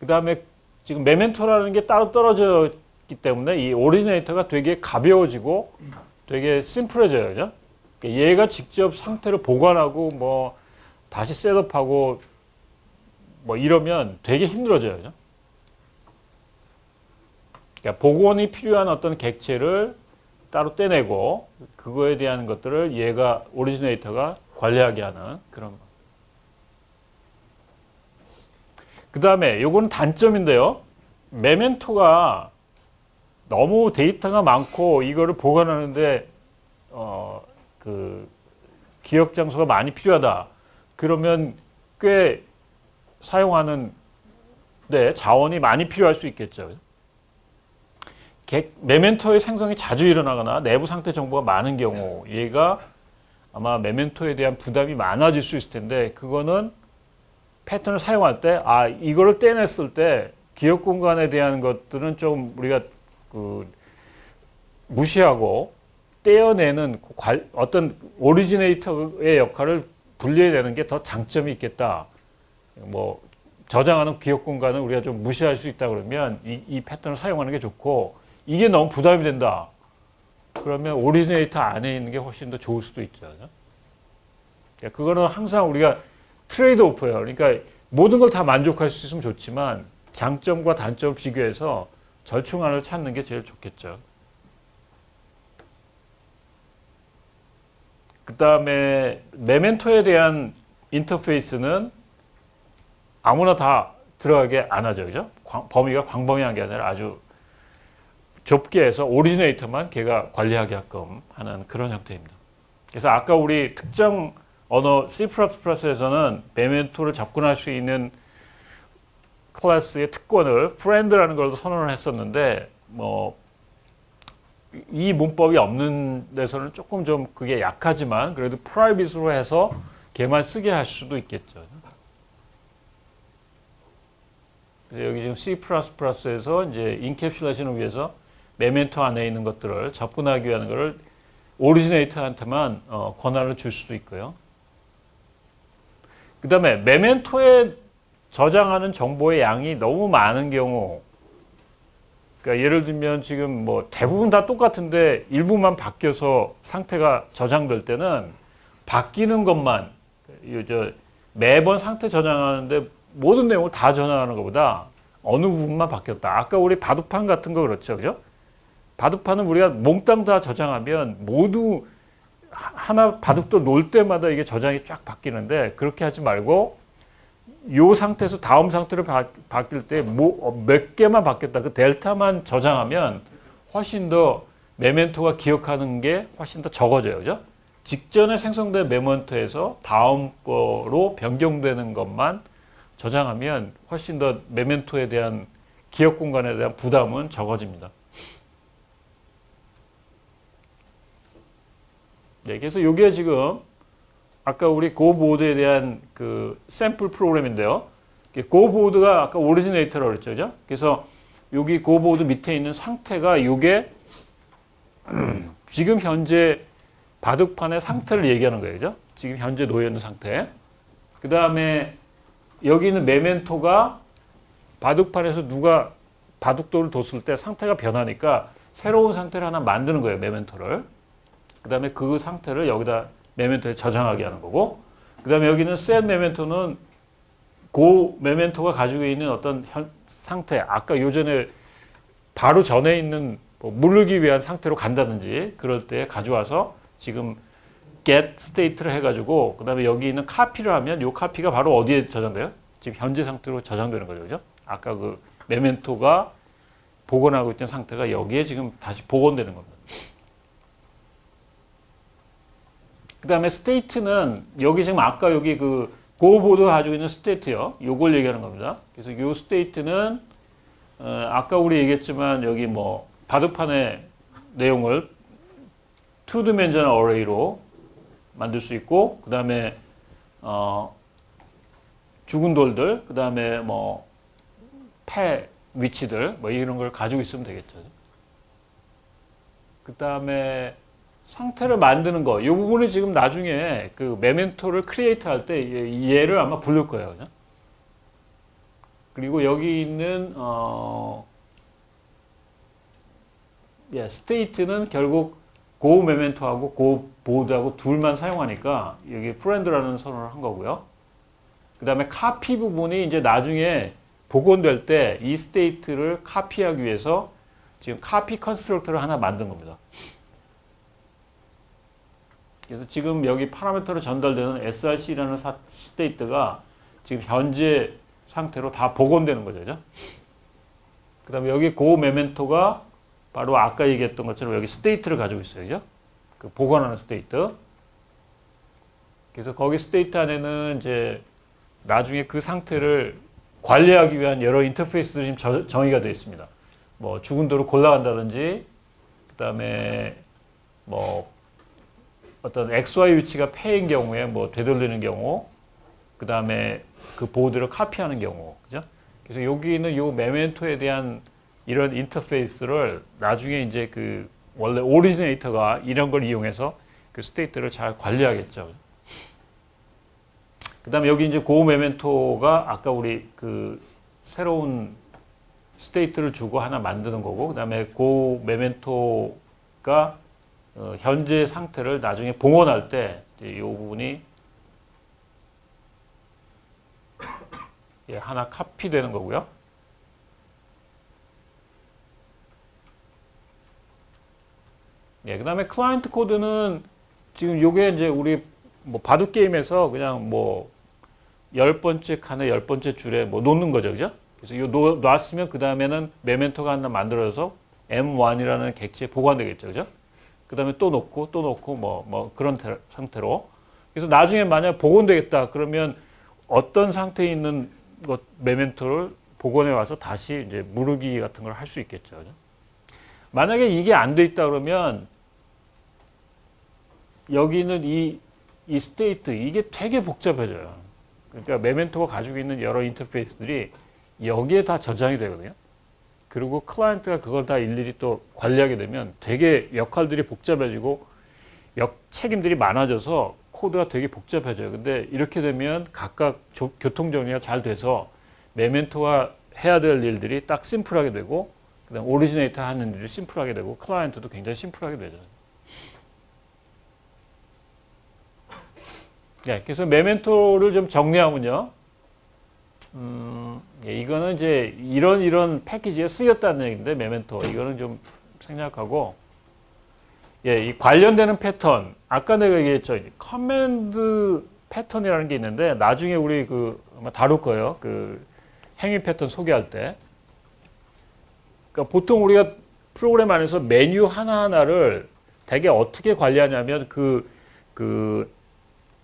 그 다음에 지금 메멘토라는 게 따로 떨어져 있기 때문에 이 오리지네이터가 되게 가벼워지고 되게 심플해져요. 그죠? 얘가 직접 상태를 보관하고 뭐 다시 셋업하고 뭐 이러면 되게 힘들어져요. 그죠? 그러니까 복원이 필요한 어떤 객체를 따로 떼내고 그거에 대한 것들을 얘가 오리지네이터가 관리하게 하는 그런 거. 그 다음에 요거는 단점인데요. 메멘토가 너무 데이터가 많고 이거를 보관하는데 그 기억 장소가 많이 필요하다. 그러면 꽤 사용하는 데 자원이 많이 필요할 수 있겠죠. 메멘토의 생성이 자주 일어나거나 내부 상태 정보가 많은 경우 얘가 아마 메멘토에 대한 부담이 많아질 수 있을 텐데 그거는 패턴을 사용할 때 이거를 떼냈을 때 기억 공간에 대한 것들은 좀 우리가 무시하고 떼어내는 어떤 오리지네이터의 역할을 분리해내는 게 더 장점이 있겠다. 뭐 저장하는 기억 공간을 우리가 좀 무시할 수 있다 그러면 이 패턴을 사용하는 게 좋고 이게 너무 부담이 된다. 그러면 오리지네이터 안에 있는 게 훨씬 더 좋을 수도 있죠. 그거는 항상 우리가 트레이드 오프예요. 그러니까 모든 걸 다 만족할 수 있으면 좋지만 장점과 단점을 비교해서 절충안을 찾는 게 제일 좋겠죠. 그 다음에 메멘토에 대한 인터페이스는 아무나 다 들어가게 안 하죠. 그죠? 범위가 광범위한 게 아니라 아주 좁게 해서 오리지네이터만 걔가 관리하게 하게끔 하는 그런 형태입니다. 그래서 아까 우리 특정 언어 C++에서는 메멘토를 접근할 수 있는 클래스의 특권을 friend라는 걸도 선언을 했었는데 뭐 이 문법이 없는 데서는 조금 좀 그게 약하지만 그래도 프라이빗으로 해서 걔만 쓰게 할 수도 있겠죠. 그래서 여기 지금 C++에서 이제 인캡슐레이션을 위해서 메멘토 안에 있는 것들을 접근하기 위한 것을 오리지네이터한테만 권한을 줄 수도 있고요. 그 다음에 메멘토에 저장하는 정보의 양이 너무 많은 경우, 그러니까 예를 들면 지금 뭐 대부분 다 똑같은데 일부만 바뀌어서 상태가 저장될 때는 바뀌는 것만, 매번 상태 저장하는데 모든 내용을 다 저장하는 것보다 어느 부분만 바뀌었다. 아까 우리 바둑판 같은 거 그렇죠, 그죠? 바둑판은 우리가 몽땅 다 저장하면 모두 하나 바둑도 놓을 때마다 이게 저장이 쫙 바뀌는데, 그렇게 하지 말고 이 상태에서 다음 상태로 바뀔 때 몇 개만 바뀌었다. 그 델타만 저장하면 훨씬 더 메멘토가 기억하는 게 훨씬 더 적어져요. 그죠? 직전에 생성된 메멘토에서 다음 거로 변경되는 것만 저장하면 훨씬 더 메멘토에 대한 기억 공간에 대한 부담은 적어집니다. 네, 그래서 이게 지금 아까 우리 고 보드에 대한 그 샘플 프로그램인데요. 고 보드가 아까 오리지네이터라고 그랬죠, 그죠? 그래서 여기 고 보드 밑에 있는 상태가 이게 지금 현재 바둑판의 상태를 얘기하는 거예요, 그죠? 지금 현재 놓여 있는 상태. 그 다음에 여기 있는 메멘토가 바둑판에서 누가 바둑돌을 뒀을 때 상태가 변하니까 새로운 상태를 하나 만드는 거예요, 메멘토를. 그 다음에 그 상태를 여기다 메멘토에 저장하게 하는 거고, 그 다음에 여기는 set 메멘토는 그 메멘토가 가지고 있는 어떤 상태, 아까 요전에 바로 전에 있는 뭐 누르기 위한 상태로 간다든지 그럴 때 가져와서 지금 get state를 해가지고, 그 다음에 여기 있는 카피를 하면 이 카피가 바로 어디에 저장돼요? 지금 현재 상태로 저장되는 거죠, 그죠? 아까 그 메멘토가 복원하고 있던 상태가 여기에 지금 다시 복원되는 겁니다. 그 다음에 스테이트는 여기 지금 아까 여기 그 고보드가 가지고 있는 스테이트요. 요걸 얘기하는 겁니다. 그래서 요 스테이트는 아까 우리 얘기했지만 여기 뭐 바둑판의 내용을 투 디멘셔널 어레이로 만들 수 있고, 그 다음에 죽은 돌들, 그 다음에 뭐 패 위치들 뭐 이런 걸 가지고 있으면 되겠죠. 그 다음에 상태를 만드는 거, 이 부분이 지금 나중에 그 메멘토를 크리에이트 할 때 얘를 아마 부를 거예요. 그죠? 그리고 여기 있는 스테이트는 결국 고 메멘토하고 고 보드하고 둘만 사용하니까 여기 프렌드라는 선언을 한 거고요. 그 다음에 카피 부분이 이제 나중에 복원될 때 이 스테이트를 카피하기 위해서 지금 카피 컨스트럭터를 하나 만든 겁니다. 그래서 지금 여기 파라미터로 전달되는 src라는 스테이트가 지금 현재 상태로 다 복원되는 거죠. 그죠? 그 다음에 여기 고 메멘토가 바로 아까 얘기했던 것처럼 여기 스테이트를 가지고 있어요. 그죠? 그 복원하는 스테이트. 그래서 거기 스테이트 안에는 이제 나중에 그 상태를 관리하기 위한 여러 인터페이스들이 지금 정의가 되어 있습니다. 뭐 죽은 도로 골라간다든지, 그 다음에 뭐 어떤 XY 위치가 패인 경우에 뭐 되돌리는 경우, 그 다음에 그 보드를 카피하는 경우, 그죠? 그래서 여기 있는 요 메멘토에 대한 이런 인터페이스를 나중에 이제 그 원래 오리지네이터가 이런 걸 이용해서 그 스테이트를 잘 관리하겠죠. 그 다음에 여기 이제 고 메멘토가 아까 우리 그 새로운 스테이트를 주고 하나 만드는 거고, 그 다음에 고 메멘토가 현재 상태를 나중에 봉헌할 때 이 부분이 하나 카피되는 거고요. 그 다음에 클라이언트 코드는 지금 요게 이제 우리 뭐 바둑 게임에서 그냥 뭐 10번째 칸에 10번째 줄에 뭐 놓는 거죠. 그죠? 그래서 요 놨으면 그 다음에는 메멘토가 하나 만들어서 M1이라는 객체에 보관되겠죠. 그죠? 그 다음에 또 놓고 뭐 그런 상태로. 그래서 나중에 만약 복원되겠다 그러면 어떤 상태에 있는 것 메멘토를 복원해 와서 다시 이제 무르기 같은 걸 할 수 있겠죠. 그죠? 만약에 이게 안 돼 있다 그러면 여기는 이 스테이트 이게 되게 복잡해져요. 그러니까 메멘토가 가지고 있는 여러 인터페이스들이 여기에 다 저장이 되거든요. 그리고 클라이언트가 그걸 다 일일이 또 관리하게 되면 되게 역할들이 복잡해지고 책임들이 많아져서 코드가 되게 복잡해져요. 근데 이렇게 되면 각각 교통 정리가 잘 돼서 메멘토가 해야 될 일들이 딱 심플하게 되고, 그다음 오리지네이터 하는 일이 심플하게 되고, 클라이언트도 굉장히 심플하게 되죠. 네, 그래서 메멘토를 좀 정리하면요. 예, 이거는 이제 이런 패키지에 쓰였다는 얘기인데, 메멘토. 이거는 좀 생략하고, 예, 이 관련되는 패턴. 아까 내가 얘기했죠. 커맨드 패턴이라는 게 있는데, 나중에 우리 아마 다룰 거예요. 행위 패턴 소개할 때. 그러니까 보통 우리가 프로그램 안에서 메뉴 하나하나를 되게 어떻게 관리하냐면,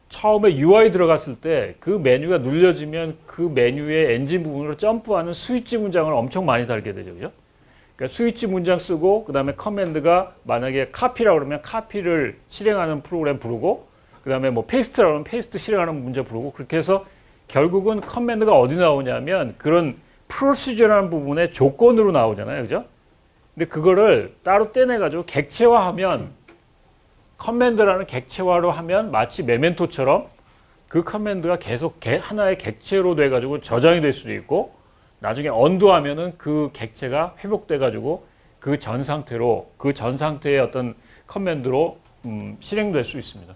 처음에 UI 들어갔을 때 그 메뉴가 눌려지면 그 메뉴의 엔진 부분으로 점프하는 스위치 문장을 엄청 많이 달게 되죠. 그죠? 그러니까 스위치 문장 쓰고, 그 다음에 커맨드가 만약에 카피라고 그러면 카피를 실행하는 프로그램 부르고, 그 다음에 뭐 페이스트라고 하면 페이스트 실행하는 문제 부르고, 그렇게 해서 결국은 커맨드가 어디 나오냐면 그런 프로시저라는 부분의 조건으로 나오잖아요. 그죠? 근데 그거를 따로 떼내가지고 객체화하면, 커맨드라는 객체화로 하면 마치 메멘토처럼 그 커맨드가 계속 하나의 객체로 돼가지고 저장이 될 수도 있고, 나중에 언두하면은 그 객체가 회복돼가지고 그 전 상태의 어떤 커맨드로 실행될 수 있습니다.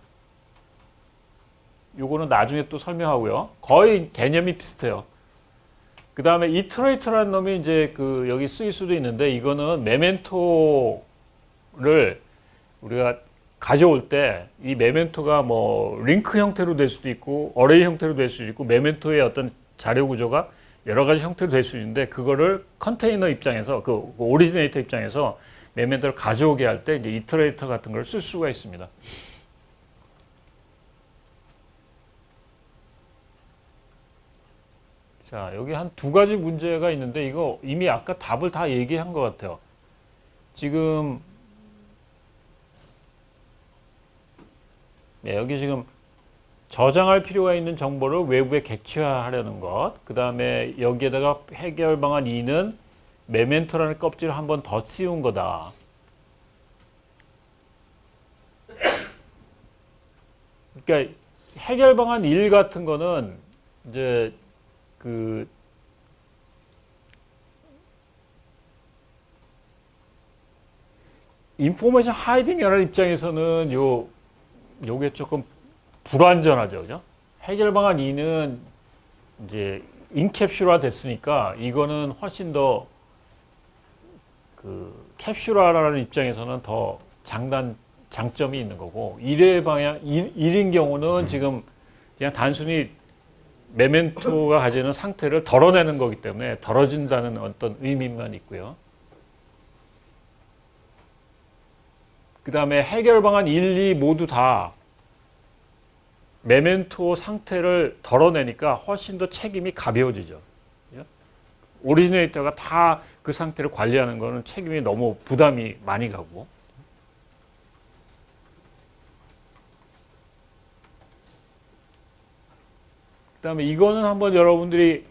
요거는 나중에 또 설명하고요. 거의 개념이 비슷해요. 그 다음에 이터레이터라는 놈이 이제 여기 쓰일 수도 있는데, 이거는 메멘토를 우리가 가져올 때 이 메멘토가 뭐 링크 형태로 될 수도 있고 어레이 형태로 될 수도 있고 메멘토의 어떤 자료 구조가 여러 가지 형태로 될 수 있는데, 그거를 컨테이너 입장에서 오리지네이터 입장에서 메멘토를 가져오게 할 때 이제 이터레이터 같은 걸 쓸 수가 있습니다. 자, 여기 한 두 가지 문제가 있는데, 이거 이미 아까 답을 다 얘기한 것 같아요. 지금 네, 여기 지금 저장할 필요가 있는 정보를 외부에 객체화하려는 것, 그 다음에 여기에다가 해결 방안 2는 메멘토라는 껍질을 한 번 더 씌운 거다. 그러니까 해결 방안 1 같은 거는 이제 인포메이션 하이딩이라는 입장에서는 요게 조금 불완전하죠. 그죠? 해결 방안 2는 이제 인캡슐화 됐으니까 이거는 훨씬 더 캡슐화라는 입장에서는 더 장점이 있는 거고, 1인 경우는 지금 그냥 단순히 메멘토가 가지는 상태를 덜어내는 거기 때문에 덜어진다는 어떤 의미만 있고요. 그 다음에 해결 방안 1, 2 모두 다 메멘토 상태를 덜어내니까 훨씬 더 책임이 가벼워지죠. 오리지네이터가 다 그 상태를 관리하는 거는 책임이 너무 부담이 많이 가고. 그 다음에 이거는 한번 여러분들이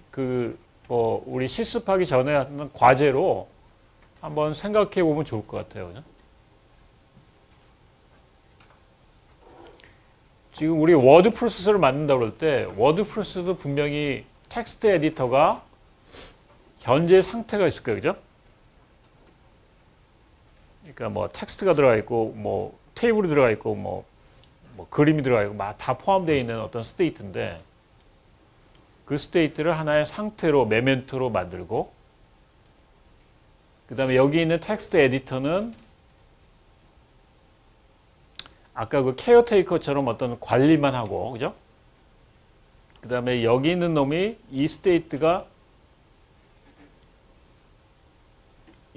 우리 실습하기 전에 하는 과제로 한번 생각해 보면 좋을 것 같아요. 그죠? 지금 우리 워드 프로세서를 만든다고 그럴 때 워드 프로세서도 분명히 텍스트 에디터가 현재 상태가 있을 거예요. 그죠? 그러니까 뭐 텍스트가 들어가 있고 뭐 테이블이 들어가 있고 뭐 그림이 들어가 있고 막 다 포함되어 있는 어떤 스테이트인데, 그 스테이트를 하나의 상태로 메멘토로 만들고, 그 다음에 여기 있는 텍스트 에디터는 아까 그 케어테이커처럼 어떤 관리만 하고, 그죠? 그 다음에 여기 있는 놈이 이 스테이트가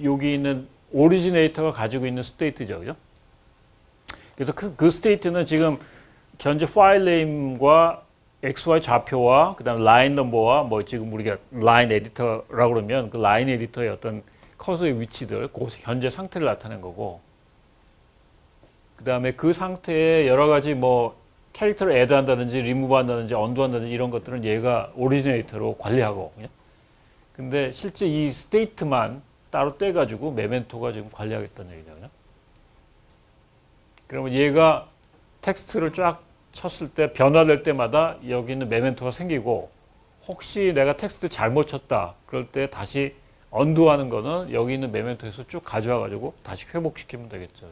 여기 있는 오리지네이터가 가지고 있는 스테이트죠. 그죠? 그래서 그 스테이트는 지금 현재 파일 네임과 XY 좌표와 그 다음 라인 넘버와 뭐 지금 우리가 라인 에디터라고 그러면 그 라인 에디터의 어떤 커서의 위치들, 그 현재 상태를 나타낸 거고, 그 다음에 그 상태에 여러 가지 뭐 캐릭터를 애드한다든지 리무브 한다든지 언두 한다든지 이런 것들은 얘가 오리지네이터로 관리하고, 근데 실제 이 스테이트만 따로 떼가지고 메멘토가 지금 관리하겠다는 얘기죠. 그죠? 그러면 얘가 텍스트를 쫙 쳤을 때 변화될 때마다 여기 있는 메멘토가 생기고 혹시 내가 텍스트 잘못 쳤다 그럴 때 다시 언두하는 거는 여기 있는 메멘토에서 쭉 가져와 가지고 다시 회복시키면 되겠죠.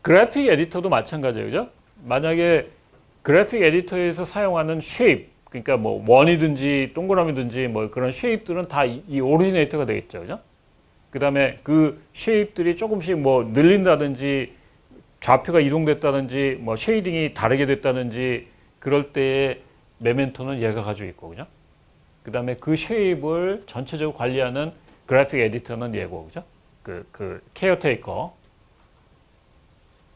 그래픽 에디터도 마찬가지예요. 그죠? 만약에 그래픽 에디터에서 사용하는 쉐입, 그러니까 뭐 원이든지 동그라미든지 뭐 그런 쉐입들은 다 이 오리지네이터가 되겠죠. 그죠? 그다음에 그 쉐입들이 조금씩 뭐 늘린다든지 좌표가 이동됐다든지 뭐 쉐이딩이 다르게 됐다든지 그럴 때의 메멘토는 얘가 가지고 있고, 그죠? 그다음에 그 쉐입을 전체적으로 관리하는 그래픽 에디터는 얘고, 그죠? 그 케어테이커.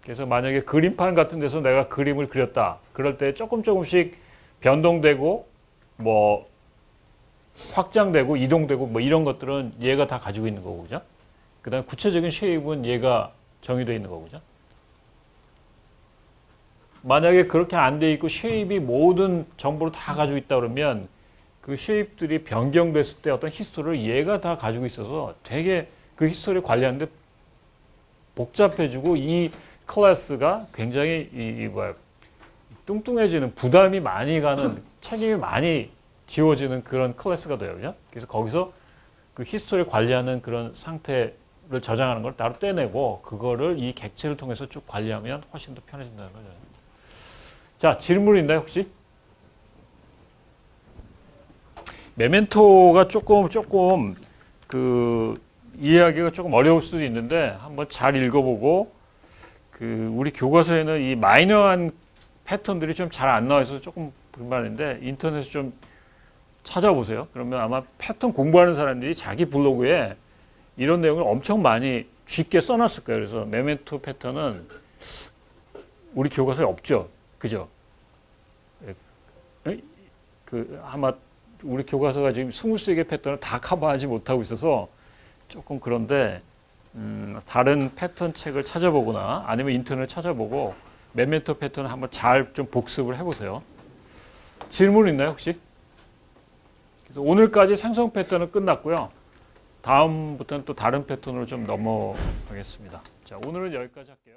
그래서 만약에 그림판 같은 데서 내가 그림을 그렸다. 그럴 때 조금씩 변동되고 뭐 확장되고 이동되고 뭐 이런 것들은 얘가 다 가지고 있는 거고, 그죠? 그다음에 구체적인 쉐입은 얘가 정의되어 있는 거고, 그죠? 만약에 그렇게 안 돼 있고 쉐입이 모든 정보를 다 가지고 있다 그러면 그 쉐입들이 변경됐을 때 어떤 히스토리를 얘가 다 가지고 있어서 되게 그 히스토리를 관리하는데 복잡해지고 이 클래스가 굉장히 뚱뚱해지는 부담이 많이 가는 책임이 많이 지워지는 그런 클래스가 돼요. 그죠? 그래서 거기서 그 히스토리를 관리하는 그런 상태를 저장하는 걸 따로 떼내고 그거를 이 객체를 통해서 쭉 관리하면 훨씬 더 편해진다는 거죠. 자, 질문 있나요, 혹시? 메멘토가 조금 그 이해하기가 조금 어려울 수도 있는데 한번 잘 읽어보고 그 우리 교과서에는 이 마이너한 패턴들이 좀 잘 안 나와 있어서 조금 불만인데 인터넷에 좀 찾아보세요. 그러면 아마 패턴 공부하는 사람들이 자기 블로그에 이런 내용을 엄청 많이 쉽게 써놨을 거예요. 그래서 메멘토 패턴은 우리 교과서에 없죠. 그죠? 그 아마 우리 교과서가 지금 23개 패턴을 다 커버하지 못하고 있어서 조금 그런데 다른 패턴 책을 찾아보거나 아니면 인터넷 찾아보고 메멘토 패턴을 한번 잘 좀 복습을 해보세요. 질문 있나요, 혹시? 그래서 오늘까지 생성 패턴은 끝났고요. 다음부터는 또 다른 패턴으로 좀 넘어가겠습니다. 자, 오늘은 여기까지 할게요.